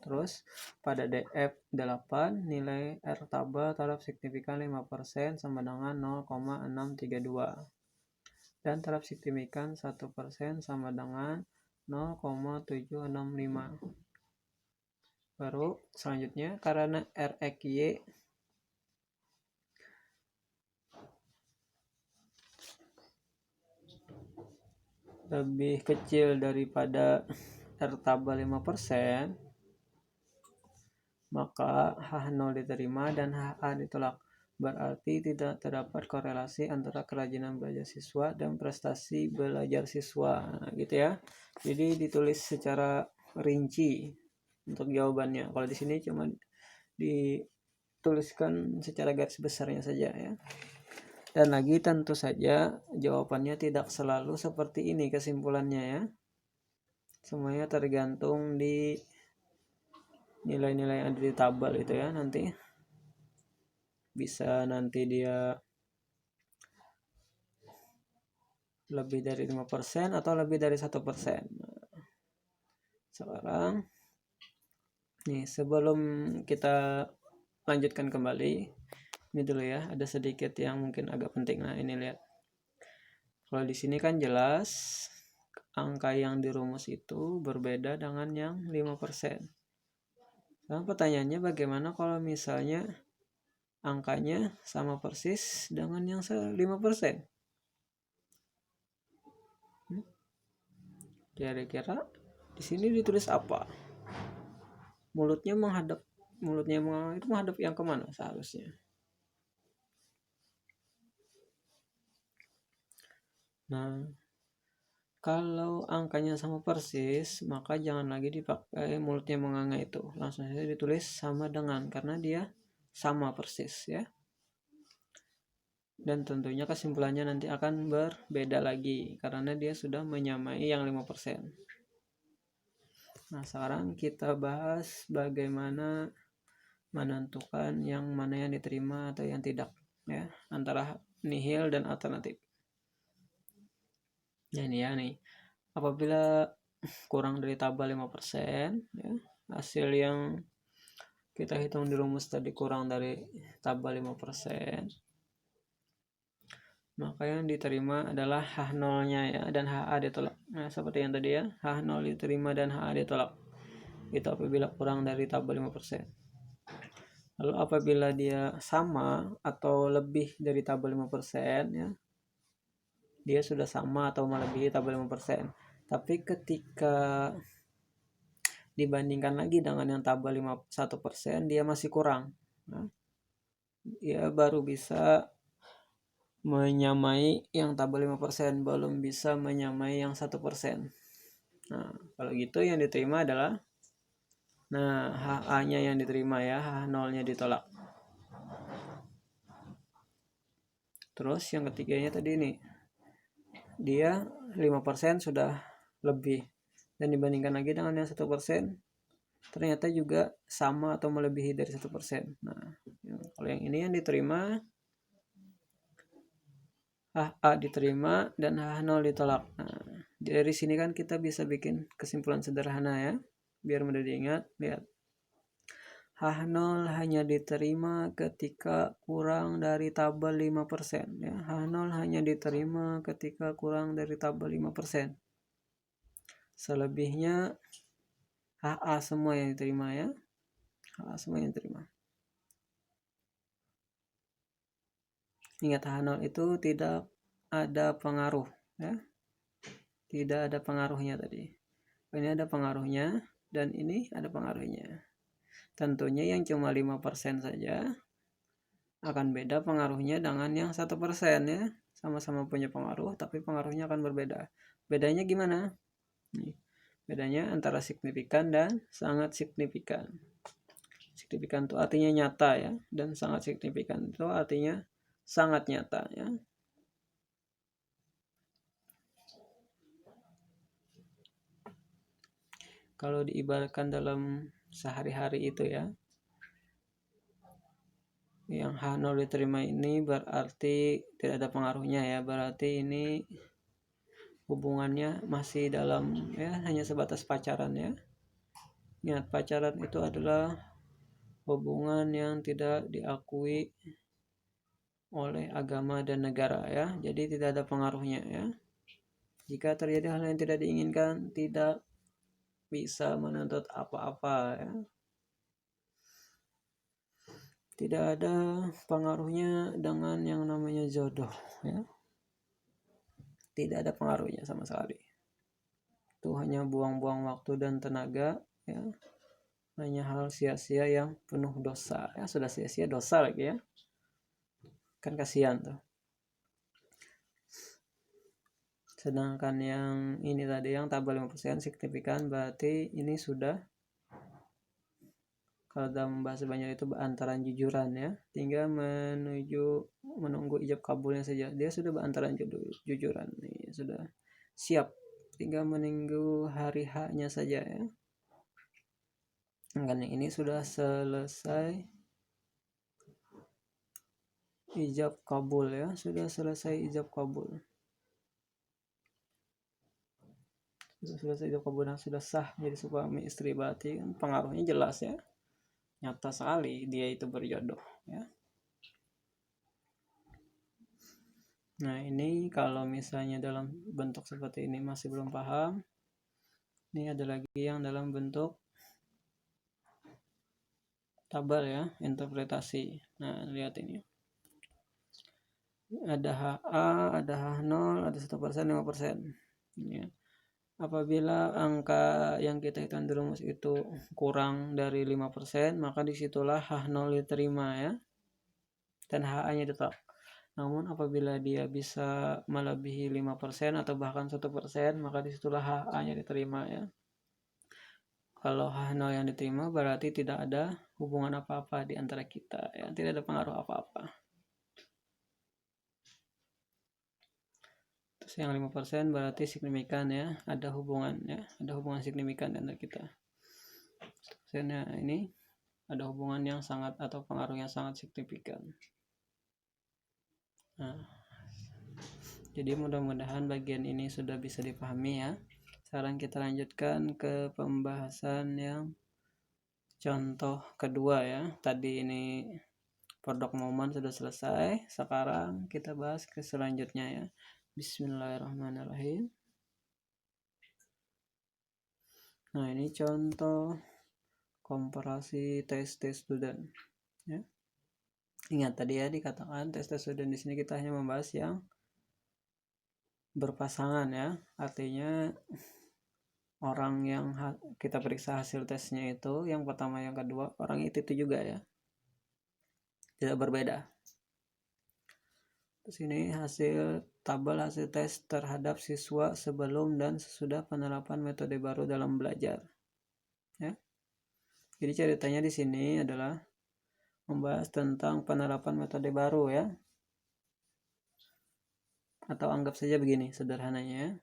Terus pada DF 8 nilai R tabel taraf signifikan 5% sama dengan 0,632. Dan taraf signifikan 1% sama dengan 0,765. Baru selanjutnya karena RXY lebih kecil daripada R tabel 5%, maka H0 diterima dan HA ditolak. Berarti tidak terdapat korelasi antara kerajinan belajar siswa dan prestasi belajar siswa. Nah, gitu ya. Jadi ditulis secara rinci untuk jawabannya. Kalau di sini cuma dituliskan secara garis besarnya saja ya. Dan lagi tentu saja jawabannya tidak selalu seperti ini kesimpulannya ya. Semuanya tergantung di nilai-nilai yang ada di tabel itu ya. Nanti bisa nanti dia lebih dari 5% atau lebih dari 1%. Sekarang nih, sebelum kita lanjutkan kembali, ini dulu ya, ada sedikit yang mungkin agak penting. Nah, ini lihat. Kalau di sini kan jelas angka yang di rumus itu berbeda dengan yang 5%. Sekarang pertanyaannya bagaimana kalau misalnya angkanya sama persis dengan yang 5%? Kira-kira di sini ditulis apa? Mulutnya itu menghadap yang kemana seharusnya? Nah, Kalau angkanya sama persis, maka jangan lagi dipakai mulutnya menganga itu. Langsung saja ditulis sama dengan, karena dia sama persis ya. Dan tentunya kesimpulannya nanti akan berbeda lagi, karena dia sudah menyamai yang 5%. Nah, sekarang kita bahas bagaimana menentukan yang mana yang diterima atau yang tidak ya, antara nihil dan alternatif. Nah, ini ya nih. Apabila kurang dari tabel 5% ya, hasil yang kita hitung di rumus tadi kurang dari tabel 5%, maka yang diterima adalah H0-nya ya, dan HA ditolak. Nah, seperti yang tadi ya, H0 diterima dan HA ditolak. Itu apabila kurang dari tabel 5%. Lalu apabila dia sama atau lebih dari tabel 5% ya, dia sudah sama atau melebihi tabel 5%. Tapi ketika dibandingkan lagi dengan yang tabel 1%, dia masih kurang. Nah, dia baru bisa menyamai yang tabel 5%, belum bisa menyamai yang 1%. Nah, kalau gitu yang diterima adalah, nah, HA-nya yang diterima ya, H0-nya ditolak. Terus yang ketiganya tadi nih, dia 5% sudah lebih, dan dibandingkan lagi dengan yang 1%, ternyata juga sama atau melebihi dari 1%. Nah, kalau yang ini yang diterima, HA diterima dan H0 ditolak. Nah, dari sini kan kita bisa bikin kesimpulan sederhana ya, biar mudah diingat. Lihat, H0 hanya diterima ketika kurang dari tabel 5% ya. H0 hanya diterima ketika kurang dari tabel 5%. Selebihnya HA semua yang diterima ya. HA semua yang diterima. Ingat, H0 itu tidak ada pengaruh ya. Tidak ada pengaruhnya tadi. Ini ada pengaruhnya dan ini ada pengaruhnya. Tentunya yang cuma 5% saja akan beda pengaruhnya dengan yang 1% ya. Sama-sama punya pengaruh tapi pengaruhnya akan berbeda. Bedanya gimana? Nih, bedanya antara signifikan dan sangat signifikan. Signifikan itu artinya nyata ya, dan sangat signifikan itu artinya sangat nyata ya. Kalau diibaratkan dalam sehari-hari itu ya, yang H0 diterima ini berarti tidak ada pengaruhnya ya, berarti ini hubungannya masih dalam ya, hanya sebatas pacaran ya. Ingat, pacaran itu adalah hubungan yang tidak diakui oleh agama dan negara ya, jadi tidak ada pengaruhnya ya. Jika terjadi hal yang tidak diinginkan, tidak bisa menuntut apa-apa ya. Tidak ada pengaruhnya dengan yang namanya jodoh ya. Tidak ada pengaruhnya sama sekali. Itu hanya buang-buang waktu dan tenaga ya. Hanya hal sia-sia yang penuh dosa ya. Sudah sia-sia dosa lagi ya. Kan kasihan tuh. Sedangkan yang ini tadi, yang tabel 5% signifikan, berarti ini sudah, kalau dalam bahasa Banjar itu berantaran jujuran ya, tinggal menunggu ijab kabulnya saja. Dia sudah berantaran jujuran nih, sudah siap, tinggal menunggu hari H-nya saja ya. Kan ini sudah selesai ijab kabul ya, sudah selesai ijab kabul. Sudah ijab kabul dan sudah sah jadi suami istri, berarti pengaruhnya jelas ya. Nyata sekali dia itu berjodoh ya. Nah, ini kalau misalnya dalam bentuk seperti ini masih belum paham, ini ada lagi yang dalam bentuk tabel ya, interpretasi. Nah, lihat ini. Ada HA, ada H0, ada 1%, 5%. Ya. Apabila angka yang kita hitung di rumus itu kurang dari 5%, maka disitulah H0 diterima ya, dan HA-nya ditolak. Namun apabila dia bisa melebihi 5% atau bahkan 1%, maka disitulah HA-nya diterima ya. Kalau H0 yang diterima berarti tidak ada hubungan apa-apa di antara kita ya, tidak ada pengaruh apa-apa. Terus yang 5% berarti signifikan ya, ada hubungan ya, ada hubungan signifikan di antara kita. Persennya ini ada hubungan yang sangat atau pengaruh yang sangat signifikan. Nah, jadi mudah-mudahan bagian ini sudah bisa dipahami ya. Sekarang kita lanjutkan ke pembahasan yang contoh kedua ya. Tadi ini produk momen sudah selesai. Sekarang kita bahas ke selanjutnya ya. Bismillahirrahmanirrahim. Nah, ini contoh komparasi tes student ya. Ingat tadi ya dikatakan tes student di sini kita hanya membahas yang berpasangan ya. Artinya orang yang kita periksa hasil tesnya itu yang pertama yang kedua orang itu juga ya, tidak berbeda. Terus ini tabel hasil tes terhadap siswa sebelum dan sesudah penerapan metode baru dalam belajar ya. Jadi ceritanya di sini adalah membahas tentang penerapan metode baru ya, atau anggap saja begini sederhananya,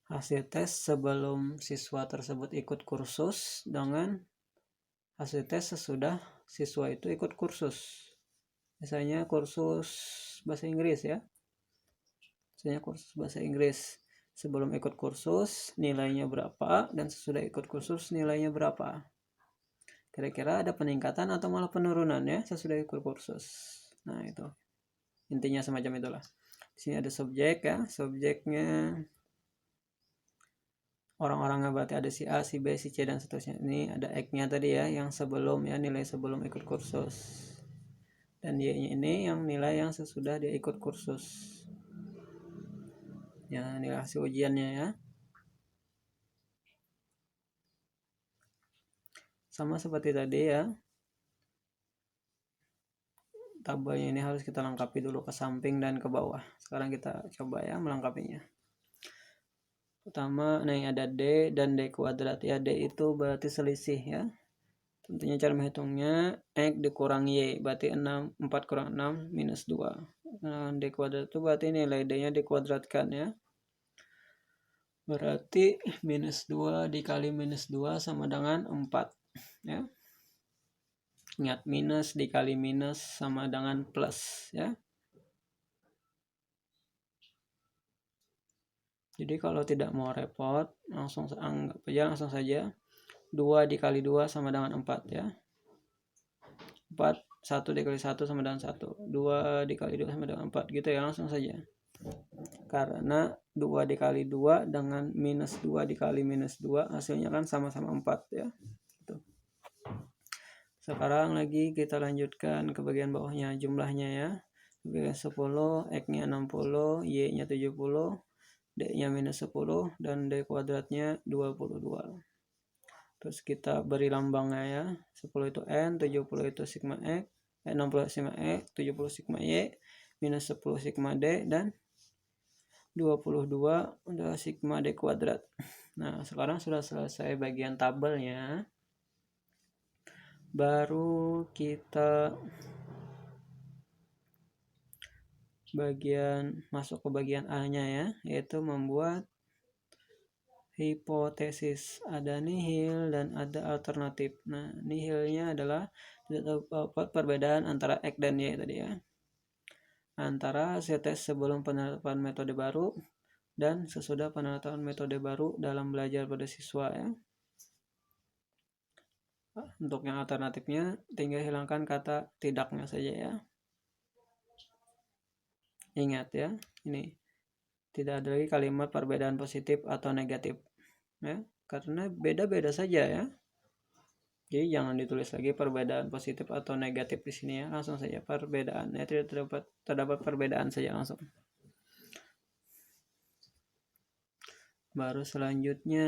hasil tes sebelum siswa tersebut ikut kursus dengan hasil tes sesudah siswa itu ikut kursus. Misalnya kursus bahasa Inggris ya. Misalnya kursus bahasa Inggris. Sebelum ikut kursus nilainya berapa dan sesudah ikut kursus nilainya berapa. Kira-kira ada peningkatan atau malah penurunan ya sesudah ikut kursus. Nah, itu. Intinya semacam itulah. Di sini ada subjek ya. Subjeknya orang-orangnya berarti ada si A, si B, si C dan seterusnya. Ini ada X-nya tadi ya, yang sebelum ya, nilai sebelum ikut kursus. Dan Y-nya ini yang nilai yang sesudah dia ikut kursus. Ya, nilai hasil ujiannya ya. Sama seperti tadi ya. Tabelnya ini harus kita lengkapi dulu ke samping dan ke bawah. Sekarang kita coba ya melengkapinya. Pertama, nih ada D dan D kuadrat ya. D itu berarti selisih ya. Tentunya cara menghitungnya X dikurangi Y, berarti 4 kurang 6 minus 2. Nah, D kuadrat itu berarti nilai D-nya dikuadratkan ya. Berarti minus 2 dikali minus 2 sama dengan 4 ya. Ingat, minus dikali minus sama dengan plus ya. Jadi kalau tidak mau repot, langsung anggap aja langsung saja 2 dikali 2 sama dengan 4 ya. 4, 1 dikali 1 sama dengan 1. 2 dikali 2 sama dengan 4 gitu ya, langsung saja. Karena 2 dikali 2 dengan minus 2 dikali minus 2 hasilnya kan sama-sama 4 ya. Gitu. Sekarang lagi kita lanjutkan ke bagian bawahnya jumlahnya ya. Bagian 10, X-nya 60, Y-nya 70, D-nya minus 10, dan D kuadratnya 22. Terus kita beri lambangnya ya. 10 itu N, 70 itu sigma X, 60 sigma X, 70 sigma Y, minus 10 sigma D, dan 22 udah sigma D kuadrat. Nah, sekarang sudah selesai bagian tabelnya. Baru kita masuk ke bagian A-nya ya, yaitu membuat hipotesis. Ada nihil dan ada alternatif. Nah, nihilnya adalah tidak terdapat perbedaan antara X dan Y tadi ya. Antara hasil tes sebelum penerapan metode baru dan sesudah penerapan metode baru dalam belajar pada siswa ya. Untuk yang alternatifnya tinggal hilangkan kata tidaknya saja ya. Ingat ya, ini tidak ada lagi kalimat perbedaan positif atau negatif ya, karena beda-beda saja ya. Jadi jangan ditulis lagi perbedaan positif atau negatif di sini ya, langsung saja perbedaan ya, tidak terdapat perbedaan saja langsung. Baru selanjutnya,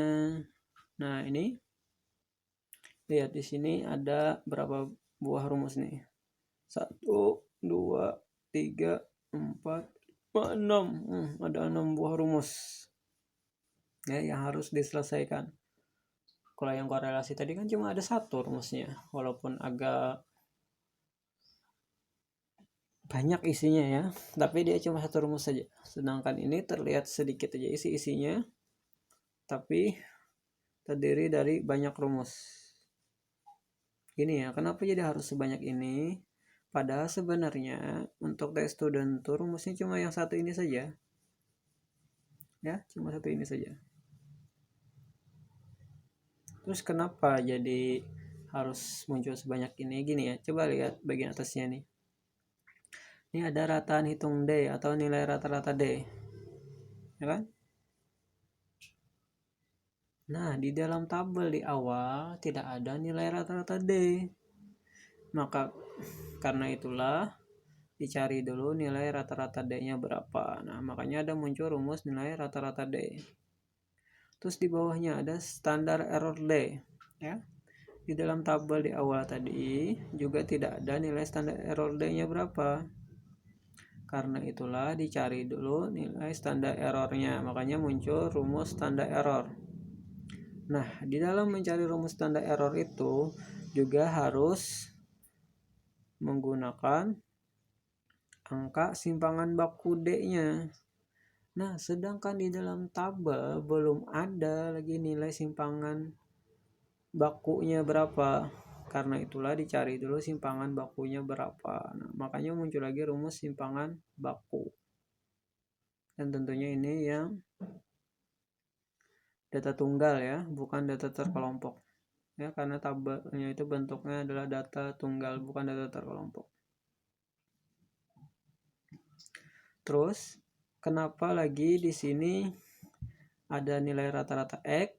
nah ini lihat di sini ada berapa buah rumus nih. 1, 2, 3, 4, 6. Ada 6 buah rumus ya yang harus diselesaikan. Kalau yang korelasi tadi kan cuma ada satu rumusnya, walaupun agak banyak isinya ya, tapi dia cuma satu rumus saja. Sedangkan ini terlihat sedikit aja isinya, tapi terdiri dari banyak rumus. Gini ya, kenapa jadi harus sebanyak ini? Padahal sebenarnya untuk test student tuh rumusnya cuma yang satu ini saja. Ya, cuma satu ini saja. Terus kenapa jadi harus muncul sebanyak ini? Gini ya, coba lihat bagian atasnya nih. Ini ada rataan hitung D atau nilai rata-rata D. Ya kan? Nah, di dalam tabel di awal tidak ada nilai rata-rata D. Maka karena itulah dicari dulu nilai rata-rata D-nya berapa. Nah, makanya ada muncul rumus nilai rata-rata D. Terus di bawahnya ada standar error D, ya. Di dalam tabel di awal tadi juga tidak ada nilai standar error D-nya berapa. Karena itulah dicari dulu nilai standar errornya. Makanya muncul rumus standar error. Nah, di dalam mencari rumus standar error itu juga harus menggunakan angka simpangan baku D-nya. Nah, sedangkan di dalam tabel belum ada lagi nilai simpangan bakunya berapa. Karena itulah dicari dulu simpangan bakunya berapa. Nah, makanya muncul lagi rumus simpangan baku. Dan tentunya ini yang data tunggal ya, bukan data terkelompok. Ya, karena tabelnya itu bentuknya adalah data tunggal, bukan data terkelompok. Terus, kenapa lagi di sini ada nilai rata-rata X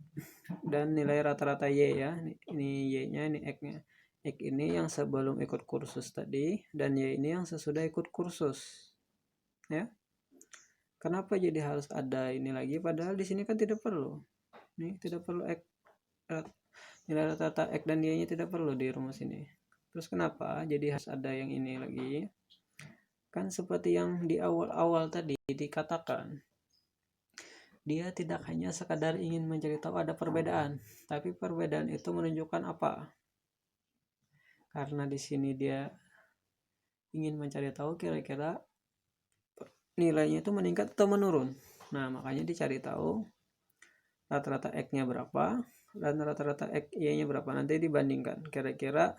dan nilai rata-rata Y ya. Ini Y-nya, ini X-nya. X ini yang sebelum ikut kursus tadi dan Y ini yang sesudah ikut kursus. Ya. Kenapa jadi harus ada ini lagi padahal di sini kan tidak perlu. Nih, tidak perlu X, nilai rata-rata X dan Y-nya tidak perlu di rumus ini. Terus kenapa jadi harus ada yang ini lagi? Kan seperti yang di awal-awal tadi dikatakan, dia tidak hanya sekadar ingin mencari tahu ada perbedaan, tapi perbedaan itu menunjukkan apa? Karena di sini dia ingin mencari tahu kira-kira nilainya itu meningkat atau menurun. Nah, makanya dicari tahu rata-rata X-nya berapa dan rata-rata Y-nya berapa. Nanti dibandingkan kira-kira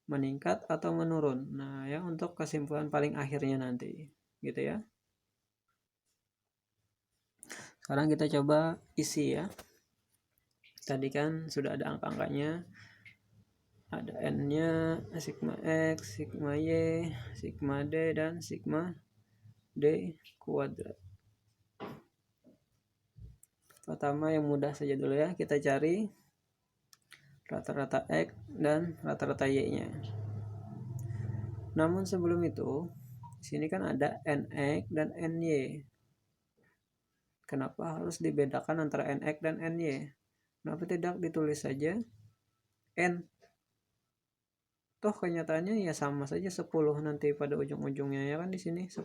meningkat atau menurun. Nah, ya untuk kesimpulan paling akhirnya nanti, gitu ya. Sekarang kita coba isi ya. Tadi kan sudah ada angka-angkanya. Ada N-nya, sigma X, sigma Y, sigma D, dan sigma D kuadrat. Pertama yang mudah saja dulu ya. Kita cari rata-rata X dan rata-rata Y-nya. Namun sebelum itu, sini kan ada NX dan NY. Kenapa harus dibedakan antara NX dan NY? Kenapa tidak ditulis saja N? Toh kenyataannya ya sama saja 10 nanti pada ujung-ujungnya ya kan di sini 10.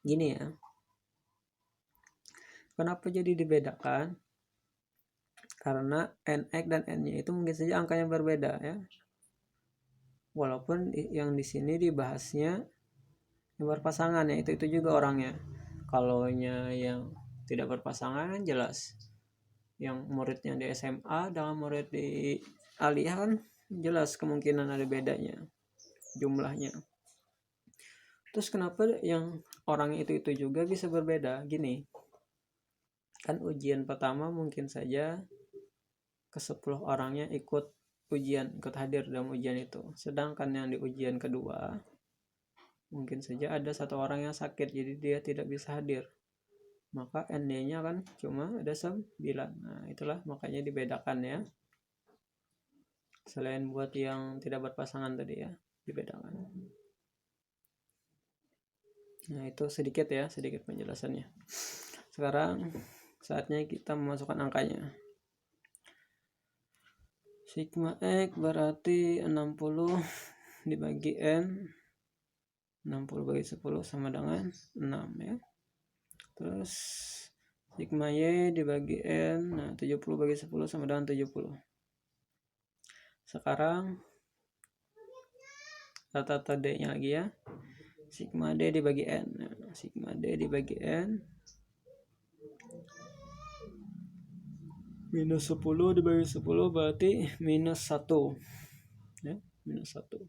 Gini ya. Kenapa jadi dibedakan? Karena NX dan N-nya itu mungkin saja angkanya berbeda ya. Walaupun yang di sini dibahasnya yang berpasangan ya, itu juga orangnya. Kalau yang tidak berpasangan kan jelas. Yang muridnya di SMA dengan murid di Aliyah kan jelas kemungkinan ada bedanya jumlahnya. Terus kenapa yang orang itu juga bisa berbeda? Gini, kan ujian pertama mungkin saja ke 10 orangnya ikut hadir dalam ujian itu. Sedangkan yang di ujian kedua mungkin saja ada satu orang yang sakit jadi dia tidak bisa hadir, maka ND-nya kan cuma ada 9. Nah itulah makanya dibedakan ya, selain buat yang tidak berpasangan tadi ya dibedakan. Nah itu sedikit penjelasannya. Sekarang saatnya kita memasukkan angkanya. Sigma X berarti 60 dibagi N, 60 bagi 10 sama dengan 6 ya. Terus sigma Y dibagi N, nah 70 bagi 10 sama dengan 70. Sekarang rata-rata D-nya lagi ya. Sigma D dibagi N. Nah, sigma D dibagi N. Minus 10 dibagi 10 berarti minus 1. Ya, minus 1.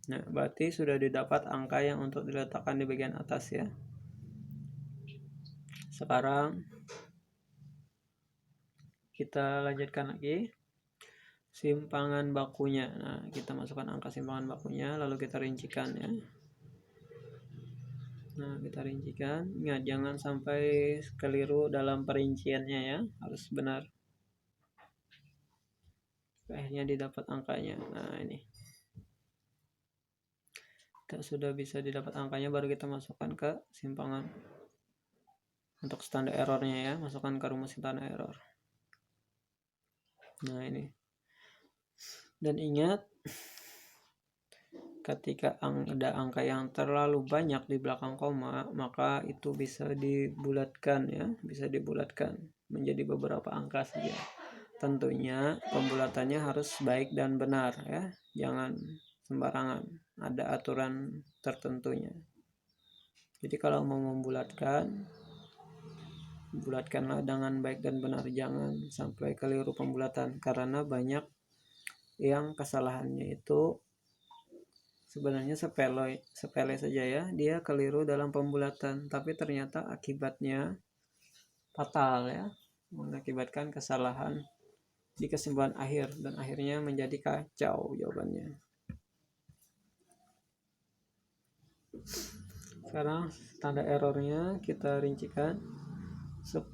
Nah, berarti sudah didapat angka yang untuk diletakkan di bagian atas ya. Sekarang kita lanjutkan lagi simpangan bakunya. Nah, kita masukkan angka simpangan bakunya lalu kita rincikan ya. Nah, kita rincikan. Ingat jangan sampai keliru dalam perinciannya ya, harus benar. Akhirnya didapat angkanya. Nah, ini. Kita sudah bisa didapat angkanya, baru kita masukkan ke simpangan. Untuk standar errornya ya, masukkan ke rumus standar error. Nah, ini. Dan ingat, ketika ada angka yang terlalu banyak di belakang koma, maka itu bisa dibulatkan ya, bisa dibulatkan menjadi beberapa angka saja. Tentunya pembulatannya harus baik dan benar ya, jangan sembarangan, ada aturan tertentunya. Jadi kalau mau membulatkan, bulatkanlah dengan baik dan benar, jangan sampai keliru pembulatan, karena banyak yang kesalahannya itu sebenarnya sepele saja ya, dia keliru dalam pembulatan, tapi ternyata akibatnya fatal ya, mengakibatkan kesalahan di kesimpulan akhir dan akhirnya menjadi kacau jawabannya. Sekarang tanda errornya kita rincikan. 10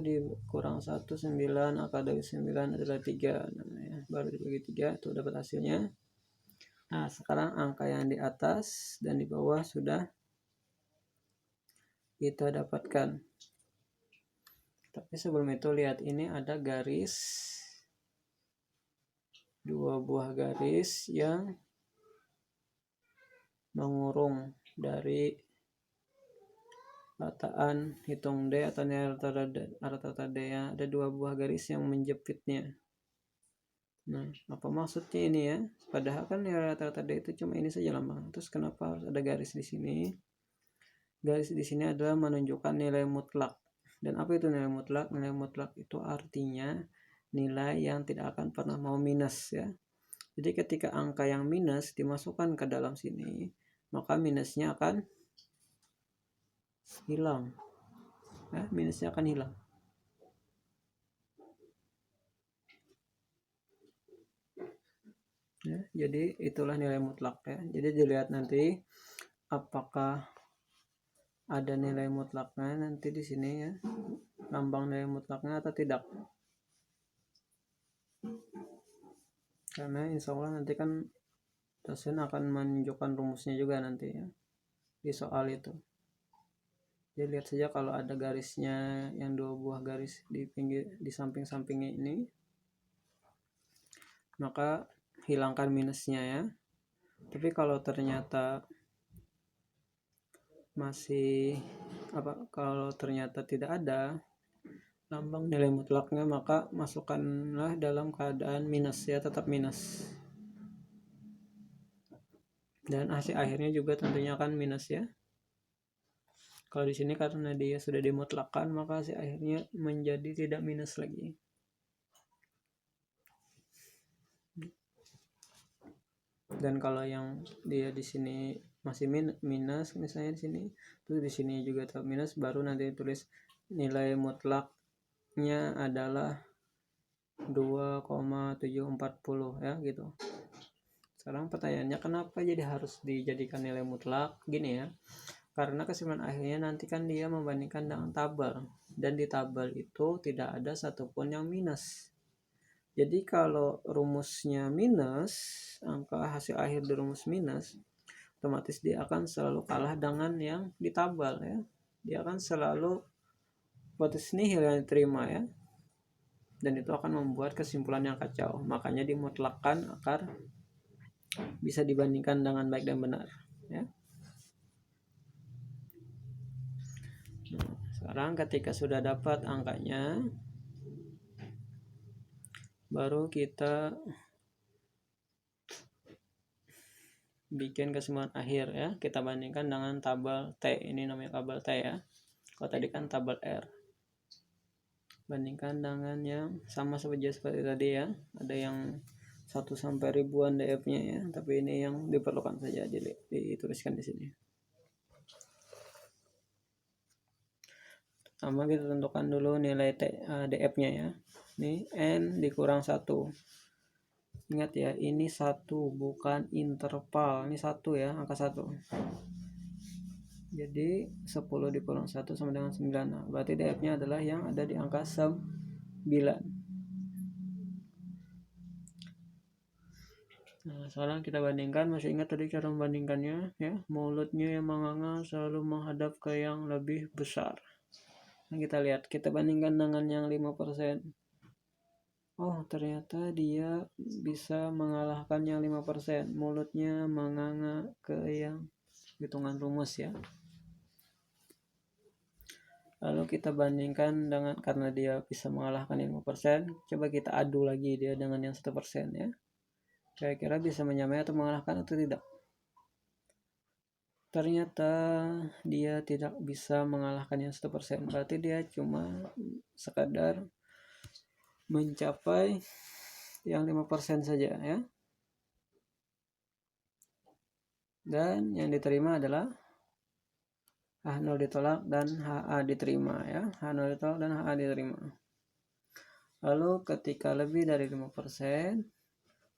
dikurang 1, 9, angka dari 9 adalah 3. Nah, ya, baru dibagi 3 itu dapat hasilnya. Nah, sekarang angka yang di atas dan di bawah sudah kita dapatkan. Tapi sebelum itu lihat, ini ada garis, 2 buah garis yang mengurung dari rataan hitung D atau nilai rata-rata D ya. Ada 2 buah garis yang menjepitnya. Nah, apa maksudnya ini ya? Padahal kan nilai rata-rata D itu cuma ini saja lambang. Terus kenapa harus ada garis di sini? Garis di sini adalah menunjukkan nilai mutlak. Dan apa itu nilai mutlak? Nilai mutlak itu artinya nilai yang tidak akan pernah mau minus ya. Jadi ketika angka yang minus dimasukkan ke dalam sini, maka minusnya akan hilang. Ya, minusnya akan hilang. Ya, jadi itulah nilai mutlak ya. Jadi dilihat nanti apakah ada nilai mutlaknya nanti di sini ya, lambang nilai mutlaknya atau tidak. Karena insya Allah nanti kan dosen akan menunjukkan rumusnya juga nanti ya di soal itu. Jadi lihat saja kalau ada garisnya yang 2 buah garis di pinggir, di samping-sampingnya ini, maka hilangkan minusnya ya. Tapi kalau ternyata kalau ternyata tidak ada lambang nilai mutlaknya, maka masukkanlah dalam keadaan minus ya, tetap minus. Dan hasil akhirnya juga tentunya akan minus ya. Kalau di sini karena dia sudah dimutlakkan, maka hasil akhirnya menjadi tidak minus lagi. Dan kalau yang dia di sini masih minus, misalnya di sini, terus di sini juga tetap minus, baru nanti tulis nilai mutlaknya adalah 2,740 ya gitu. Sekarang pertanyaannya, kenapa jadi harus dijadikan nilai mutlak? Gini ya, karena kesimpulan akhirnya nanti kan dia membandingkan dengan tabel, dan di tabel itu tidak ada satupun yang minus. Jadi kalau rumusnya minus, angka hasil akhir di rumus minus, otomatis dia akan selalu kalah dengan yang di tabel ya. Dia akan selalu potensi nihil yang diterima ya. dan itu akan membuat kesimpulan yang kacau. Makanya dimutlakkan agar bisa dibandingkan dengan baik dan benar, ya. Nah, sekarang ketika sudah dapat angkanya, baru kita bikin kesimpulan akhir, ya. Kita bandingkan dengan tabel T. Ini namanya tabel T, ya. Kalau tadi kan tabel R. Bandingkan dengan yang sama saja seperti tadi, ya. Ada yang 1 sampai ribuan DF-nya, ya, tapi ini yang diperlukan saja dituliskan di sini. Pertama kita tentukan dulu nilai DF-nya, ya. Ini N dikurang 1. Ingat ya, ini 1 bukan interval. Ini 1, ya, angka 1. Jadi 10 dikurang 1 sama dengan 9. Nah, berarti DF-nya adalah yang ada di angka 9. Nah, sekarang kita bandingkan. Masih ingat tadi cara membandingkannya, ya? Mulutnya yang menganga selalu menghadap ke yang lebih besar. Nah, kita lihat, kita bandingkan dengan yang 5%. Oh, ternyata dia bisa mengalahkan yang 5%. Mulutnya menganga ke yang hitungan rumus, ya. Lalu kita bandingkan dengan, karena dia bisa mengalahkan 5%, coba kita adu lagi dia dengan yang 1%, ya. Kira-kira bisa menyamai atau mengalahkan atau tidak? Ternyata dia tidak bisa mengalahkan yang 1%. Berarti dia cuma sekadar mencapai yang 5% saja, ya. Dan yang diterima adalah H0 ditolak dan HA diterima, ya. H0 ditolak dan HA diterima. Lalu ketika lebih dari 5%,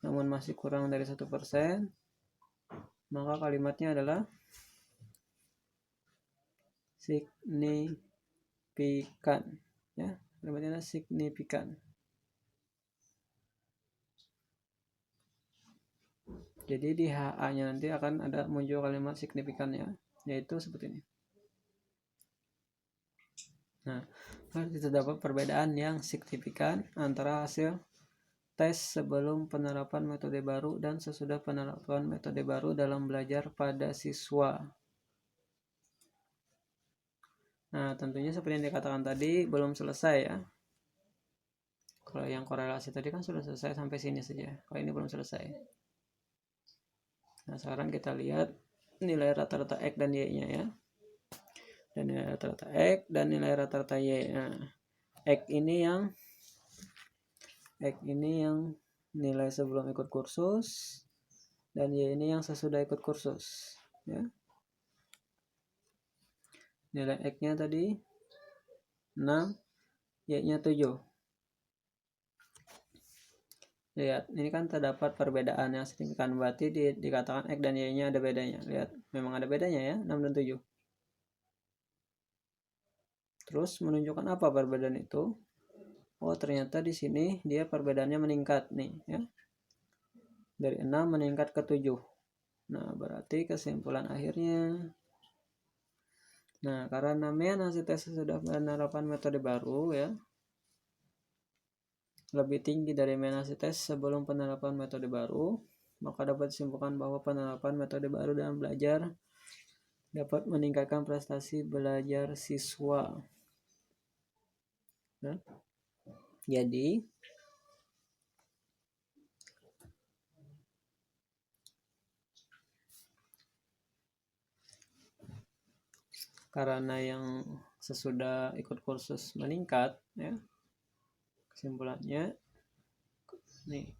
namun masih kurang dari 1%, maka kalimatnya adalah signifikan, ya. Kalimatnya adalah signifikan. Jadi di HA-nya nanti akan ada muncul kalimat signifikannya, yaitu seperti ini. Nah, berarti terdapat perbedaan yang signifikan antara hasil tes sebelum penerapan metode baru dan sesudah penerapan metode baru dalam belajar pada siswa. Nah, tentunya seperti yang dikatakan tadi, belum selesai, ya. Kalau yang korelasi tadi kan sudah selesai sampai sini saja. Kalau ini belum selesai. Nah, sekarang kita lihat nilai rata-rata X dan Y-nya, ya. Dan nilai rata-rata X dan nilai rata-rata Y. Nah, X ini yang nilai sebelum ikut kursus, dan Y ini yang sesudah ikut kursus, ya. Nilai X-nya tadi 6, Y-nya 7. Lihat, ini kan terdapat perbedaan yang signifikan, berarti dikatakan X dan Y-nya ada bedanya. Lihat, memang ada bedanya, ya, 6 dan 7. Terus menunjukkan apa perbedaan itu? Oh, ternyata di sini dia perbedaannya meningkat nih, ya. Dari 6 meningkat ke 7. Nah, berarti kesimpulan akhirnya, nah, karena hasil tes sudah penerapan metode baru, ya, lebih tinggi dari hasil tes sebelum penerapan metode baru, maka dapat disimpulkan bahwa penerapan metode baru dalam belajar dapat meningkatkan prestasi belajar siswa. Nah, jadi karena yang sesudah ikut kursus meningkat, ya, kesimpulannya nih,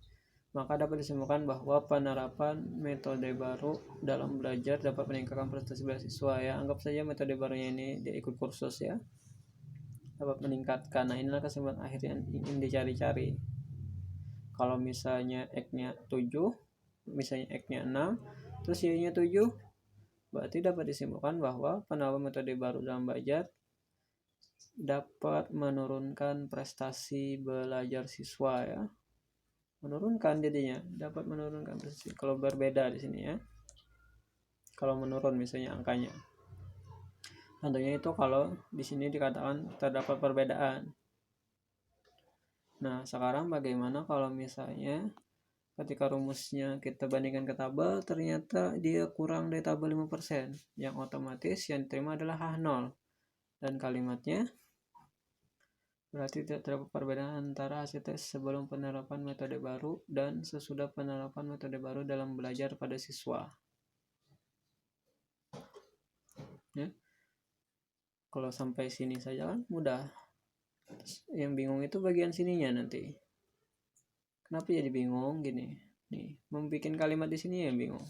maka dapat disimpulkan bahwa penerapan metode baru dalam belajar dapat meningkatkan prestasi siswa, ya. Anggap saja metode barunya ini dia ikut kursus, ya, dapat meningkatkan. Nah, inilah kesimpulan akhir yang ingin dicari-cari. Kalau misalnya X-nya 7, misalnya X-nya 6, terus Y-nya 7, berarti dapat disimpulkan bahwa penerapan metode baru dalam belajar dapat menurunkan prestasi belajar siswa, ya. Menurunkan jadinya, dapat menurunkan prestasi. Kalau berbeda di sini, ya. Kalau menurun misalnya angkanya. Tentunya itu kalau di sini dikatakan terdapat perbedaan. Nah, sekarang bagaimana kalau misalnya ketika rumusnya kita bandingkan ke tabel, ternyata dia kurang dari tabel 5%, yang otomatis yang diterima adalah H0. Dan kalimatnya berarti tidak terdapat perbedaan antara hasil tes sebelum penerapan metode baru dan sesudah penerapan metode baru dalam belajar pada siswa. Ya. Kalau sampai sini saja kan mudah. Yang bingung itu bagian sininya nanti. Kenapa jadi bingung gini? Nih, membuat kalimat di sini yang bingung.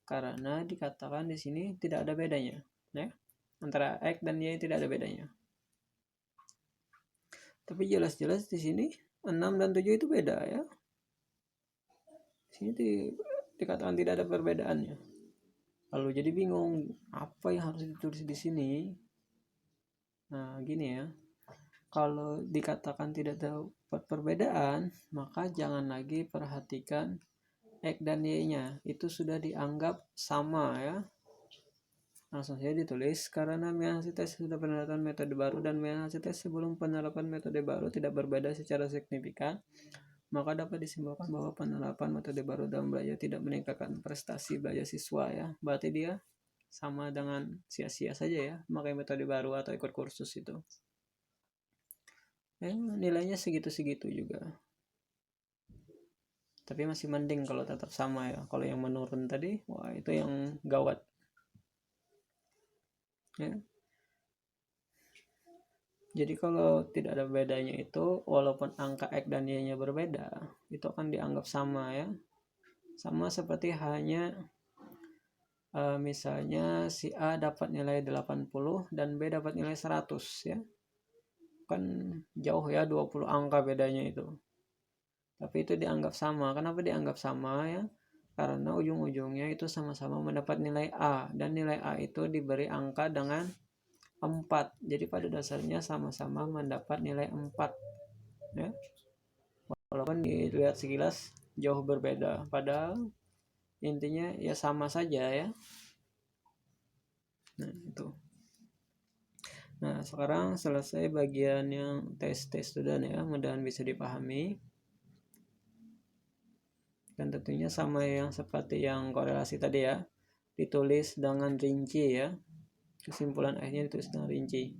Karena dikatakan di sini tidak ada bedanya, ya. Antara X dan Y tidak ada bedanya. Tapi jelas-jelas di sini 6 dan 7 itu beda, ya. Di sini dikatakan tidak ada perbedaannya. Lalu jadi bingung, apa yang harus ditulis di sini? Nah, gini ya. Kalau dikatakan tidak dapat perbedaan, maka jangan lagi perhatikan X dan Y-nya. Itu sudah dianggap sama, ya. Langsung saja ditulis, karena hasil tes sudah penerapan metode baru dan hasil tes sebelum penerapan metode baru tidak berbeda secara signifikan, maka dapat disimpulkan bahwa penerapan metode baru dalam belajar tidak meningkatkan prestasi belajar siswa, ya. Berarti dia sama dengan sia-sia saja, ya, memakai metode baru atau ikut kursus itu. Nilainya segitu-segitu juga. Tapi masih mending kalau tetap sama, ya. Kalau yang menurun tadi, wah itu yang gawat. Ya. Jadi kalau tidak ada bedanya itu, walaupun angka X dan Y-nya berbeda, itu akan dianggap sama, ya. Sama seperti hanya misalnya si A dapat nilai 80 dan B dapat nilai 100, ya. Kan jauh, ya, 20 angka bedanya itu. Tapi itu dianggap sama. Kenapa dianggap sama, ya? Karena ujung-ujungnya itu sama-sama mendapat nilai A, dan nilai A itu diberi angka dengan 4. Jadi pada dasarnya sama-sama mendapat nilai 4, ya. Walaupun dilihat sekilas jauh berbeda, padahal intinya ya sama saja, ya. Nah, itu. Nah, sekarang selesai bagian yang tes-tes sudah, ya. Mudah-mudahan bisa dipahami. Dan tentunya sama yang seperti yang korelasi tadi, ya. Ditulis dengan rinci, ya. Kesimpulan akhirnya ditulis dengan rinci.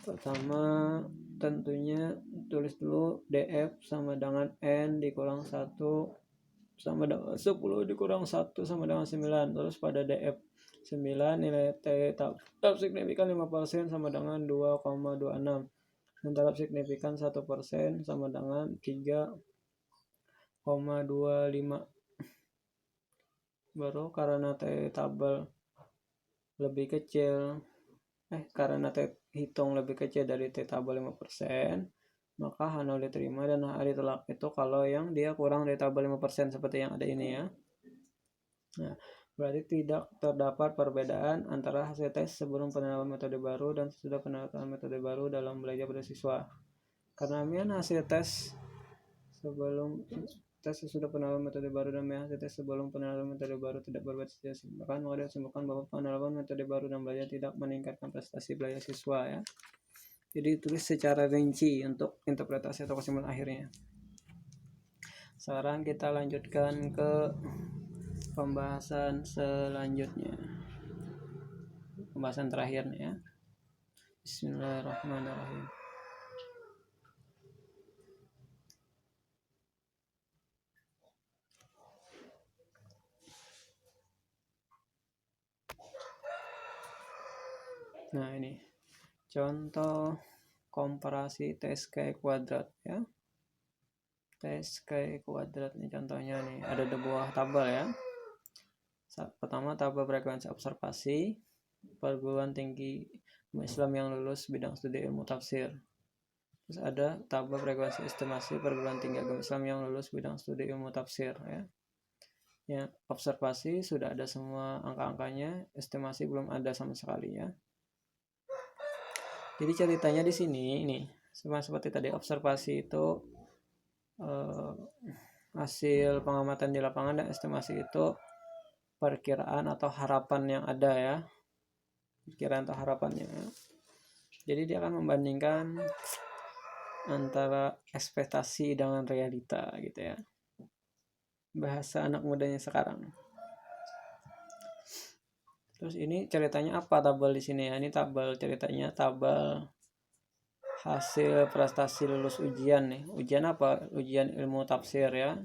Pertama, tentunya tulis dulu DF sama dengan N dikurang 1 sama dengan 10 dikurang 1 sama dengan 9. Terus pada DF 9 nilai T tetap signifikan 5% sama dengan 2,26. Dan tetap signifikan 1% sama dengan 3,25. Baru karena T tabel lebih kecil, karena T hitung lebih kecil dari T tabel 5%, maka H0 diterima dan H ditolak. Itu kalau yang dia kurang dari tabel 5% seperti yang ada ini, ya. Nah, berarti tidak terdapat perbedaan antara hasil tes sebelum penerapan metode baru dan sesudah penerapan metode baru dalam belajar pada siswa. Karena hasil tes sebelum tes sesudah penerapan metode baru dan hasil tes sebelum penerapan metode baru tidak berbeda secara signifikan, maka disimpulkan bahwa penerapan metode baru dan belajar tidak meningkatkan prestasi belajar siswa, ya. Jadi tulis secara rinci untuk interpretasi atau kesimpulan akhirnya. Sekarang kita lanjutkan ke pembahasan selanjutnya. Pembahasan terakhirnya, ya. Bismillahirrahmanirrahim. Nah, ini contoh komparasi tes K kuadrat, ya. Tes K kuadrat nih contohnya nih, ada sebuah tabel, ya. Pertama, tabel frekuensi observasi perguruan tinggi Islam yang lulus bidang studi ilmu tafsir. Terus ada tabel frekuensi estimasi perguruan tinggi agama Islam yang lulus bidang studi ilmu tafsir, ya. Ya, observasi sudah ada semua angka-angkanya, estimasi belum ada sama sekali, ya. Jadi ceritanya di sini ini sama seperti tadi, observasi itu hasil pengamatan di lapangan, dan estimasi itu perkiraan atau harapan yang ada, ya. Perkiraan atau harapannya. Jadi dia akan membandingkan antara ekspektasi dengan realita gitu ya. Bahasa anak mudanya sekarang. Terus ini ceritanya apa tabel di sini ya? Ini tabel ceritanya tabel hasil prestasi lulus ujian nih. Ujian apa? Ujian ilmu tafsir ya.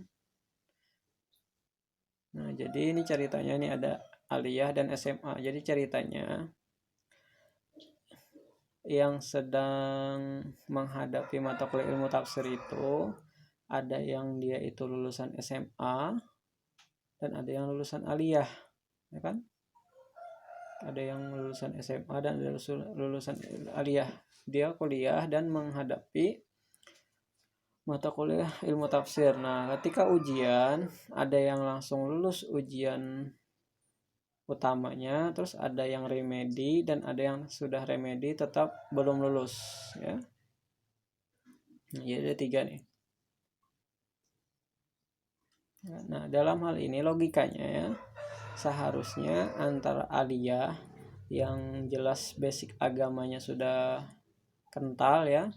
Nah, jadi ini ceritanya ini ada aliyah dan SMA. Jadi ceritanya yang sedang menghadapi mata kuliah ilmu tafsir itu ada yang dia itu lulusan SMA dan ada yang lulusan aliyah, ya kan? Ada yang lulusan SMA dan ada lulusan aliyah. Dia kuliah dan menghadapi mata kuliah ilmu tafsir. Nah, ketika ujian ada yang langsung lulus ujian utamanya, terus ada yang remedi dan ada yang sudah remedi tetap belum lulus ya. Nah, jadi ada 3 nih. Nah, dalam hal ini logikanya ya, seharusnya antara aliyah yang jelas basic agamanya sudah kental ya,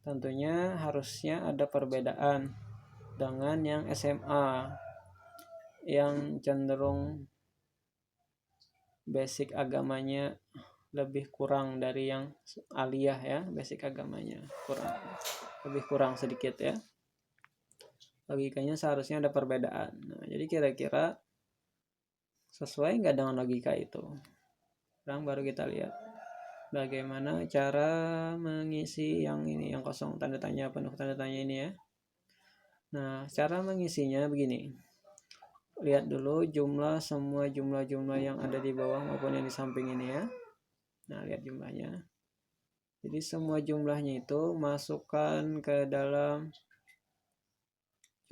tentunya harusnya ada perbedaan dengan yang SMA yang cenderung basic agamanya lebih kurang dari yang aliyah ya, basic agamanya lebih kurang sedikit ya. Logikanya seharusnya ada perbedaan. Nah, jadi kira-kira sesuai nggak dengan logika itu? Sekarang baru kita lihat bagaimana cara mengisi yang ini, yang kosong tanda tanya penuh tanda tanya ini ya. Nah, cara mengisinya begini. Lihat dulu semua jumlah yang ada di bawah maupun yang di samping ini ya. Nah, lihat jumlahnya. Jadi semua jumlahnya itu masukkan ke dalam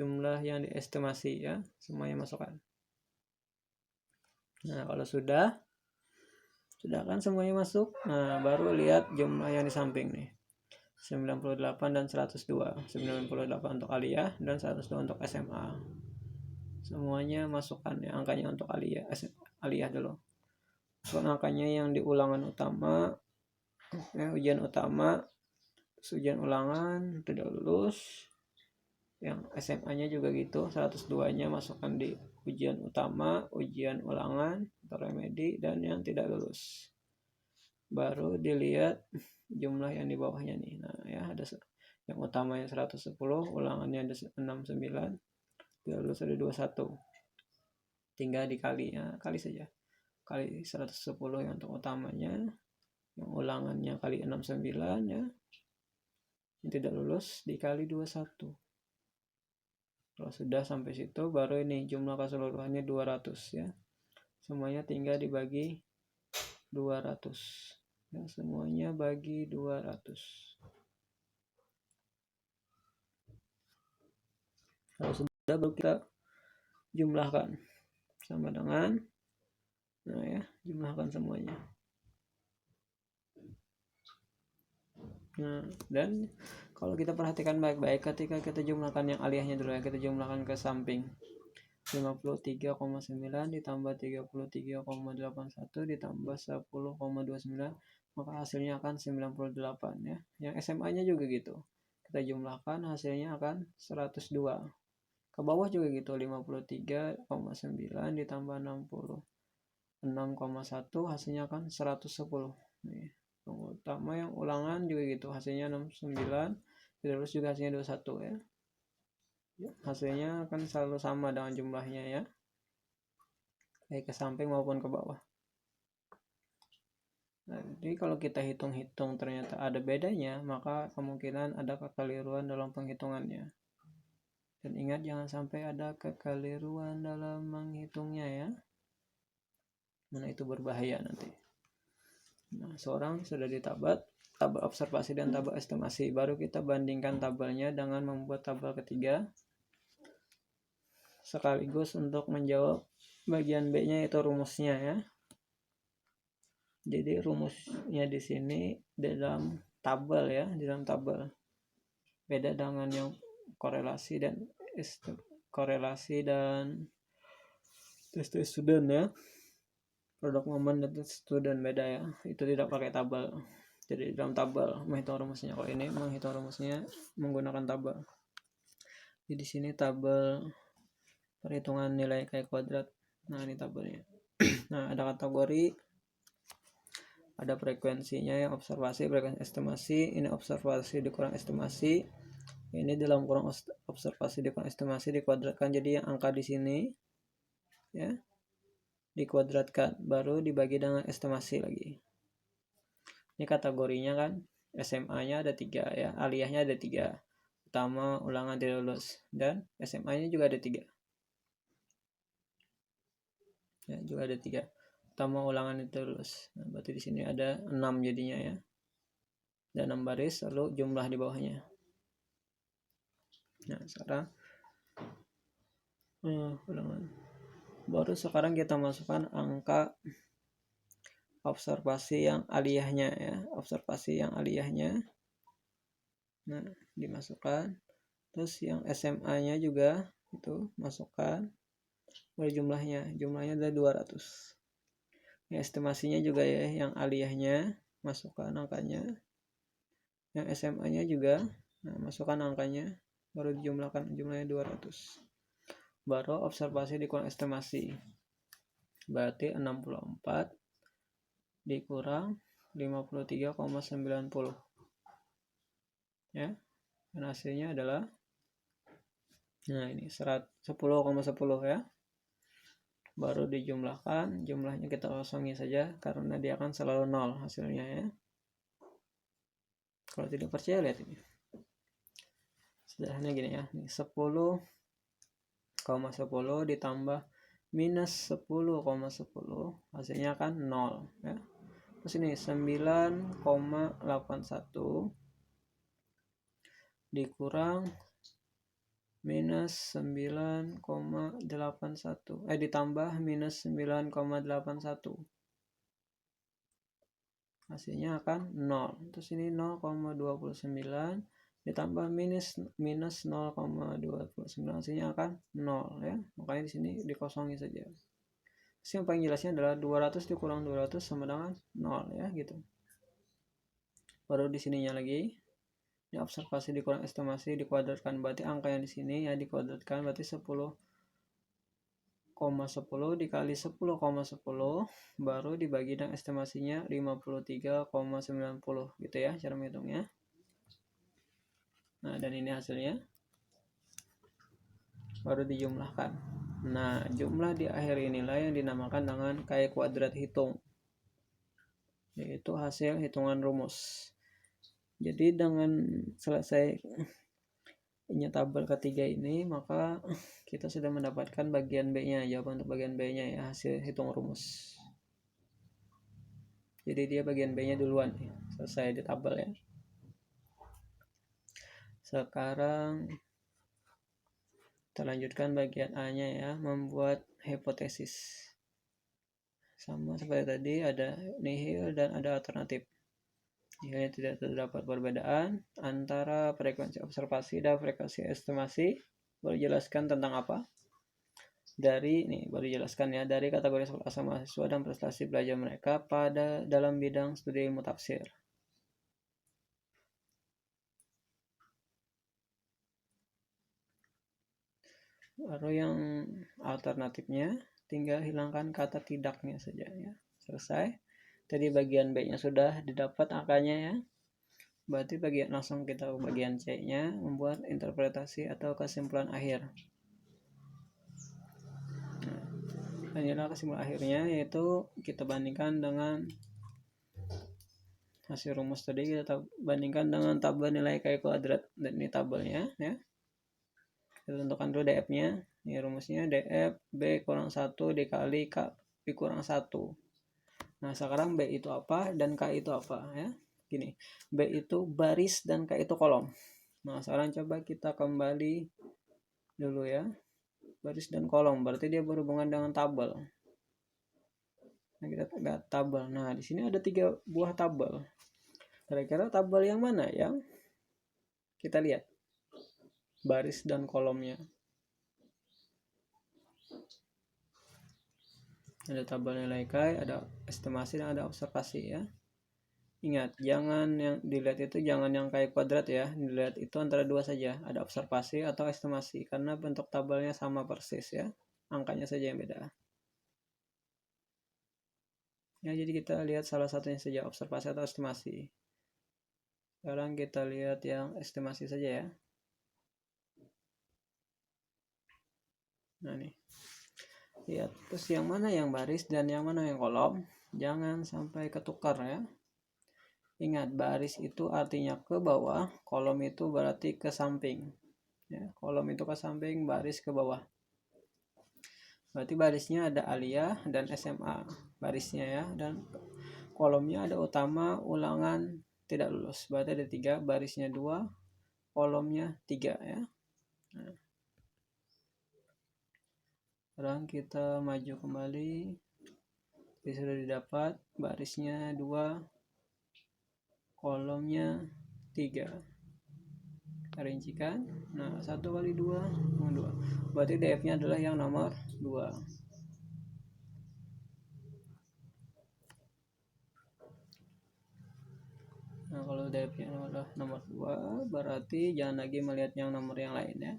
jumlah yang diestimasi ya, semuanya masukkan. Nah, kalau sudah kan semuanya masuk. Nah, baru lihat jumlah yang di samping nih. 98 dan 102. 98 untuk aliyah dan 102 untuk SMA. Semuanya masukkan ya, angkanya untuk aliyah dulu. So, angkanya yang di ulangan utama ya, ujian utama, ujian ulangan tidak lulus. Yang SMA-nya juga gitu, 102-nya masukkan di ujian utama, ujian ulangan atau remedi, dan yang tidak lulus. Baru dilihat jumlah yang di bawahnya nih. Nah, ya ada yang utamanya 110, ulangannya ada 69, tidak lulus ada 21. Tinggal dikali ya, kali saja. Kali 110 yang untuk utamanya, yang ulangannya kali 69 ya. Yang tidak lulus dikali 21. Kalau sudah sampai situ baru ini jumlah keseluruhannya 200 ya. Semuanya tinggal dibagi 200. Ya, semuanya bagi 200. Kalau sudah baru kita jumlahkan sama dengan nah ya, jumlahkan semuanya. Nah, dan kalau kita perhatikan baik-baik ketika kita jumlahkan yang aliyahnya dulu ya, kita jumlahkan ke samping. 53,9 ditambah 33,81 ditambah 10,29, maka hasilnya akan 98 ya. Yang SMA-nya juga gitu. Kita jumlahkan hasilnya akan 102. Ke bawah juga gitu, 53,9 ditambah 66,1 hasilnya akan 110. Nih. Yang utama yang ulangan juga gitu, hasilnya 69, terus juga hasilnya 21 ya. Hasilnya akan selalu sama dengan jumlahnya ya, baik ke samping maupun ke bawah. Nah, jadi kalau kita hitung-hitung ternyata ada bedanya, maka kemungkinan ada kekeliruan dalam penghitungannya. Dan ingat jangan sampai ada kekeliruan dalam menghitungnya ya. Nah, itu berbahaya nanti. Nah, seorang sudah ditabat tabel observasi dan tabel estimasi. Baru kita bandingkan tabelnya dengan membuat tabel ketiga. Sekaligus untuk menjawab bagian B-nya itu rumusnya ya. Jadi rumusnya di sini dalam tabel ya, di dalam tabel. Beda dengan yang korelasi dan tes student ya. Produk momen dan tes student beda ya. Itu tidak pakai tabel. Jadi dalam tabel menghitung rumusnya. Kalau ini menghitung rumusnya menggunakan tabel. Jadi di sini tabel perhitungan nilai K kuadrat. Nah, ini tabelnya. Nah, ada kategori, ada frekuensinya yang observasi, frekuensi estimasi. Ini observasi dikurang estimasi. Ini dalam kurang observasi dikurang estimasi dikuadratkan, jadi yang angka di sini ya dikuadratkan, baru dibagi dengan estimasi lagi. Ini kategorinya kan, SMA-nya ada 3 ya, aliyahnya ada 3, utama, ulangan, tidak lulus, dan SMA-nya juga ada 3 ya, juga ada 3, utama, ulangan, tidak lulus. Nah, berarti di sini ada 6 jadinya ya, ada 6 baris, lalu jumlah di bawahnya. Nah, sekarang ulangan. Baru sekarang kita masukkan angka observasi yang aliyahnya ya, observasi yang aliyahnya. Nah, dimasukkan. Terus yang SMA-nya juga itu masukkan. Baru jumlahnya ada 200. Ya, estimasinya juga ya, yang aliyahnya masukkan angkanya. Yang SMA-nya juga, nah, masukkan angkanya, baru dijumlahkan, jumlahnya 200. Baru observasi dikurang estimasi. Berarti 64 dikurang 53,90 ya, dan hasilnya adalah, nah ini 10,10 ya. Baru dijumlahkan, jumlahnya kita kosongi saja karena dia akan selalu 0 hasilnya ya. Kalau tidak percaya lihat ini, sederhananya gini ya, 10,10 ditambah minus 10,10 hasilnya kan 0 ya. Terus ini 9,81 dikurang minus 9,81 ditambah minus 9,81 hasilnya akan 0. Terus ini 0,29 ditambah minus 0,29 hasilnya akan 0 ya. Makanya di sini dikosongi saja. Terus yang paling jelasnya adalah 200 dikurang 200 sama dengan 0 ya gitu. Baru di sininya lagi, ini observasi dikurang estimasi dikuadratkan, berarti angka yang di sini ya dikuadratkan, berarti 10,10 dikali 10,10 baru dibagi dengan estimasinya 53,90 gitu ya cara menghitungnya. Nah, dan ini hasilnya baru dijumlahkan. Nah, jumlah di akhir inilah yang dinamakan dengan K kuadrat hitung, yaitu hasil hitungan rumus. Jadi dengan selesai tabel ketiga ini, maka kita sudah mendapatkan bagian B-nya, jawaban untuk bagian B-nya ya, hasil hitung rumus. Jadi dia bagian B-nya duluan ya, selesai di tabel ya. Sekarang kita lanjutkan bagian A-nya ya, membuat hipotesis. Sama seperti tadi, ada nihil dan ada alternatif. Jika tidak terdapat perbedaan antara frekuensi observasi dan frekuensi estimasi, baru jelaskan tentang apa? Baru jelaskan ya, dari kategori sekolah mahasiswa dan prestasi belajar mereka pada dalam bidang studi ilmu tafsir. Baru yang alternatifnya, tinggal hilangkan kata tidaknya saja ya. Selesai. Tadi bagian B-nya sudah didapat angkanya ya. Berarti langsung kita ke bagian C-nya, membuat interpretasi atau kesimpulan akhir. Nah, inilah kesimpulan akhirnya, yaitu kita bandingkan dengan hasil rumus tadi, kita bandingkan dengan tabel nilai K kuadrat, dan ini tabelnya ya. Kita tentukan dulu DF-nya. Ini rumusnya DF B kurang 1 dikali K B kurang 1. Nah, sekarang B itu apa dan K itu apa ya? Gini, B itu baris dan K itu kolom. Nah, sekarang coba kita kembali dulu ya. Baris dan kolom, berarti dia berhubungan dengan tabel. Nah, kita lihat tabel. Nah, di sini ada 3 buah tabel. Kira-kira tabel yang mana yang kita lihat baris dan kolomnya? Ada tabel nilai K, ada estimasi, dan ada observasi ya. Ingat, jangan yang dilihat itu jangan yang kayak kuadrat ya. Dilihat itu antara dua saja, ada observasi atau estimasi karena bentuk tabelnya sama persis ya. Angkanya saja yang beda. Ya, jadi kita lihat salah satunya saja, observasi atau estimasi. Sekarang kita lihat yang estimasi saja ya. Nah nih, lihat terus yang mana yang baris dan yang mana yang kolom. Jangan sampai ketukar ya. Ingat, baris itu artinya ke bawah, kolom itu berarti ke samping. Ya, kolom itu ke samping, baris ke bawah. Berarti barisnya ada aliyah dan SMA barisnya ya, dan kolomnya ada utama, ulangan, tidak lulus. Berarti ada 3, barisnya 2, kolomnya 3 ya. Nah, sekarang kita maju kembali. Jadi sudah didapat barisnya 2, kolomnya 3. Kita rincikan. Nah, 1 kali 2, 2. Berarti DF-nya adalah yang nomor 2. Nah, kalau DF-nya adalah nomor 2, berarti jangan lagi melihat yang nomor yang lain ya.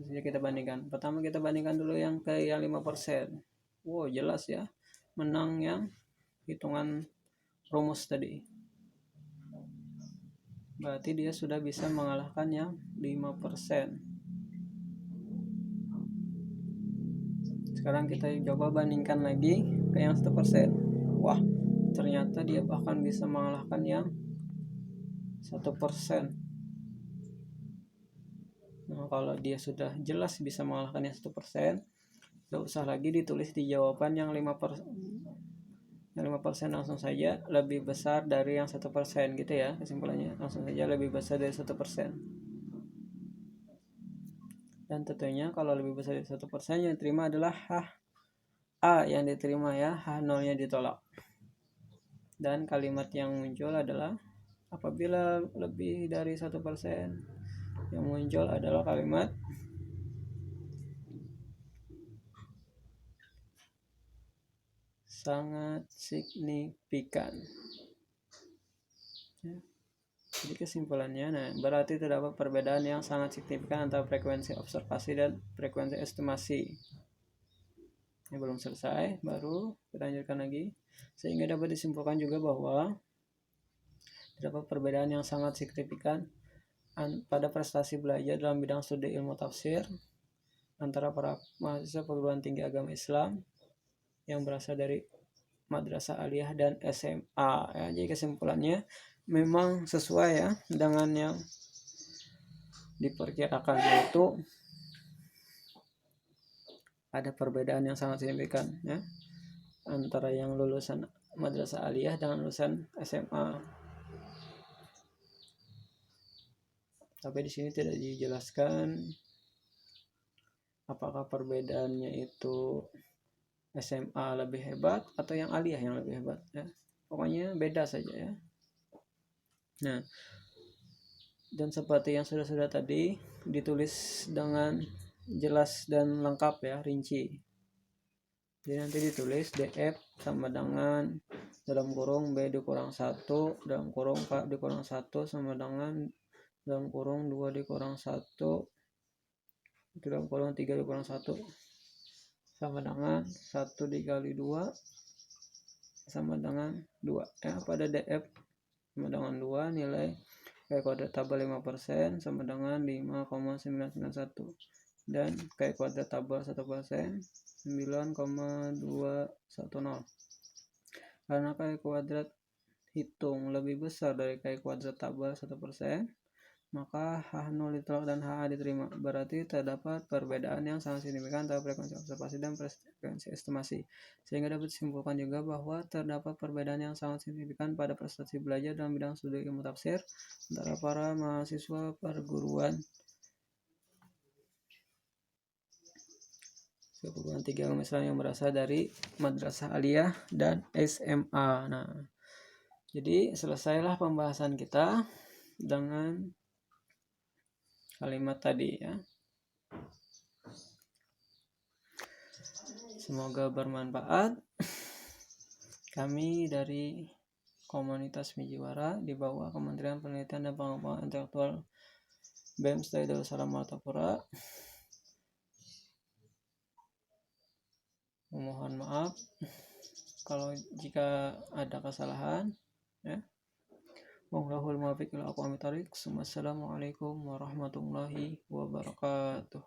Maksudnya kita bandingkan. Pertama kita bandingkan dulu yang ke yang 5%. Wow, jelas ya. Menang yang hitungan rumus tadi. Berarti dia sudah bisa mengalahkan yang 5%. Sekarang kita coba bandingkan lagi ke yang 1%. Wah, ternyata dia bahkan bisa mengalahkan yang 1%. Nah, kalau dia sudah jelas bisa mengalahkan yang 1%, gak usah lagi ditulis di jawaban yang 5%. Yang 5% langsung saja lebih besar dari yang 1% gitu ya. Kesimpulannya langsung saja lebih besar dari 1%. Dan tentunya kalau lebih besar dari 1%, yang diterima adalah A yang diterima ya, H0-nya ditolak. Dan kalimat yang muncul adalah apabila lebih dari 1%, yang muncul adalah kalimat sangat signifikan ya. Jadi kesimpulannya, nah berarti terdapat perbedaan yang sangat signifikan antara frekuensi observasi dan frekuensi estimasi. Ini belum selesai, baru kita lanjutkan lagi. Sehingga dapat disimpulkan juga bahwa terdapat perbedaan yang sangat signifikan pada prestasi belajar dalam bidang studi ilmu tafsir antara para mahasiswa perguruan tinggi agama Islam yang berasal dari madrasah aliyah dan SMA ya. Jadi kesimpulannya memang sesuai ya dengan yang diperkirakan, yaitu ada perbedaan yang sangat signifikan ya antara yang lulusan madrasah aliyah dengan lulusan SMA. Tapi di sini tidak dijelaskan apakah perbedaannya itu SMA lebih hebat atau yang aliyah yang lebih hebat ya. Pokoknya beda saja ya. Nah, dan seperti yang sudah tadi ditulis dengan jelas dan lengkap ya, rinci. Jadi nanti ditulis DF sama dengan dalam kurung B dikurang 1 dalam kurung K dikurang 1 sama dengan dalam kurung 2 dikurang 1 dalam kurung 3 dikurang 1 sama dengan 1 dikali 2 sama dengan 2 ya. Pada DF sama dengan 2, nilai K kuadrat tabel 5% sama dengan 5,991 dan K kuadrat tabel 1% 9,210. Karena K kuadrat hitung lebih besar dari K kuadrat tabel 1%, maka H0 ditolak dan HA diterima. Berarti terdapat perbedaan yang sangat signifikan antara frekuensi observasi dan frekuensi estimasi. Sehingga dapat disimpulkan juga bahwa terdapat perbedaan yang sangat signifikan pada prestasi belajar dalam bidang studi ilmu tafsir antara para mahasiswa perguruan tinggi agama Islam yang berasal dari madrasah aliyah dan SMA. Nah, jadi selesailah pembahasan kita dengan kalimat tadi ya. Semoga bermanfaat. Kami dari Komunitas Mijiwara di bawah Kementerian Penelitian dan Pengembangan Intelektual BEM Stay Darussalam Martapura. Mohon maaf kalau jika ada kesalahan, ya. Wallahul muwaffiq ila aqwamit thoriq. Wassalamualaikum warahmatullahi wabarakatuh.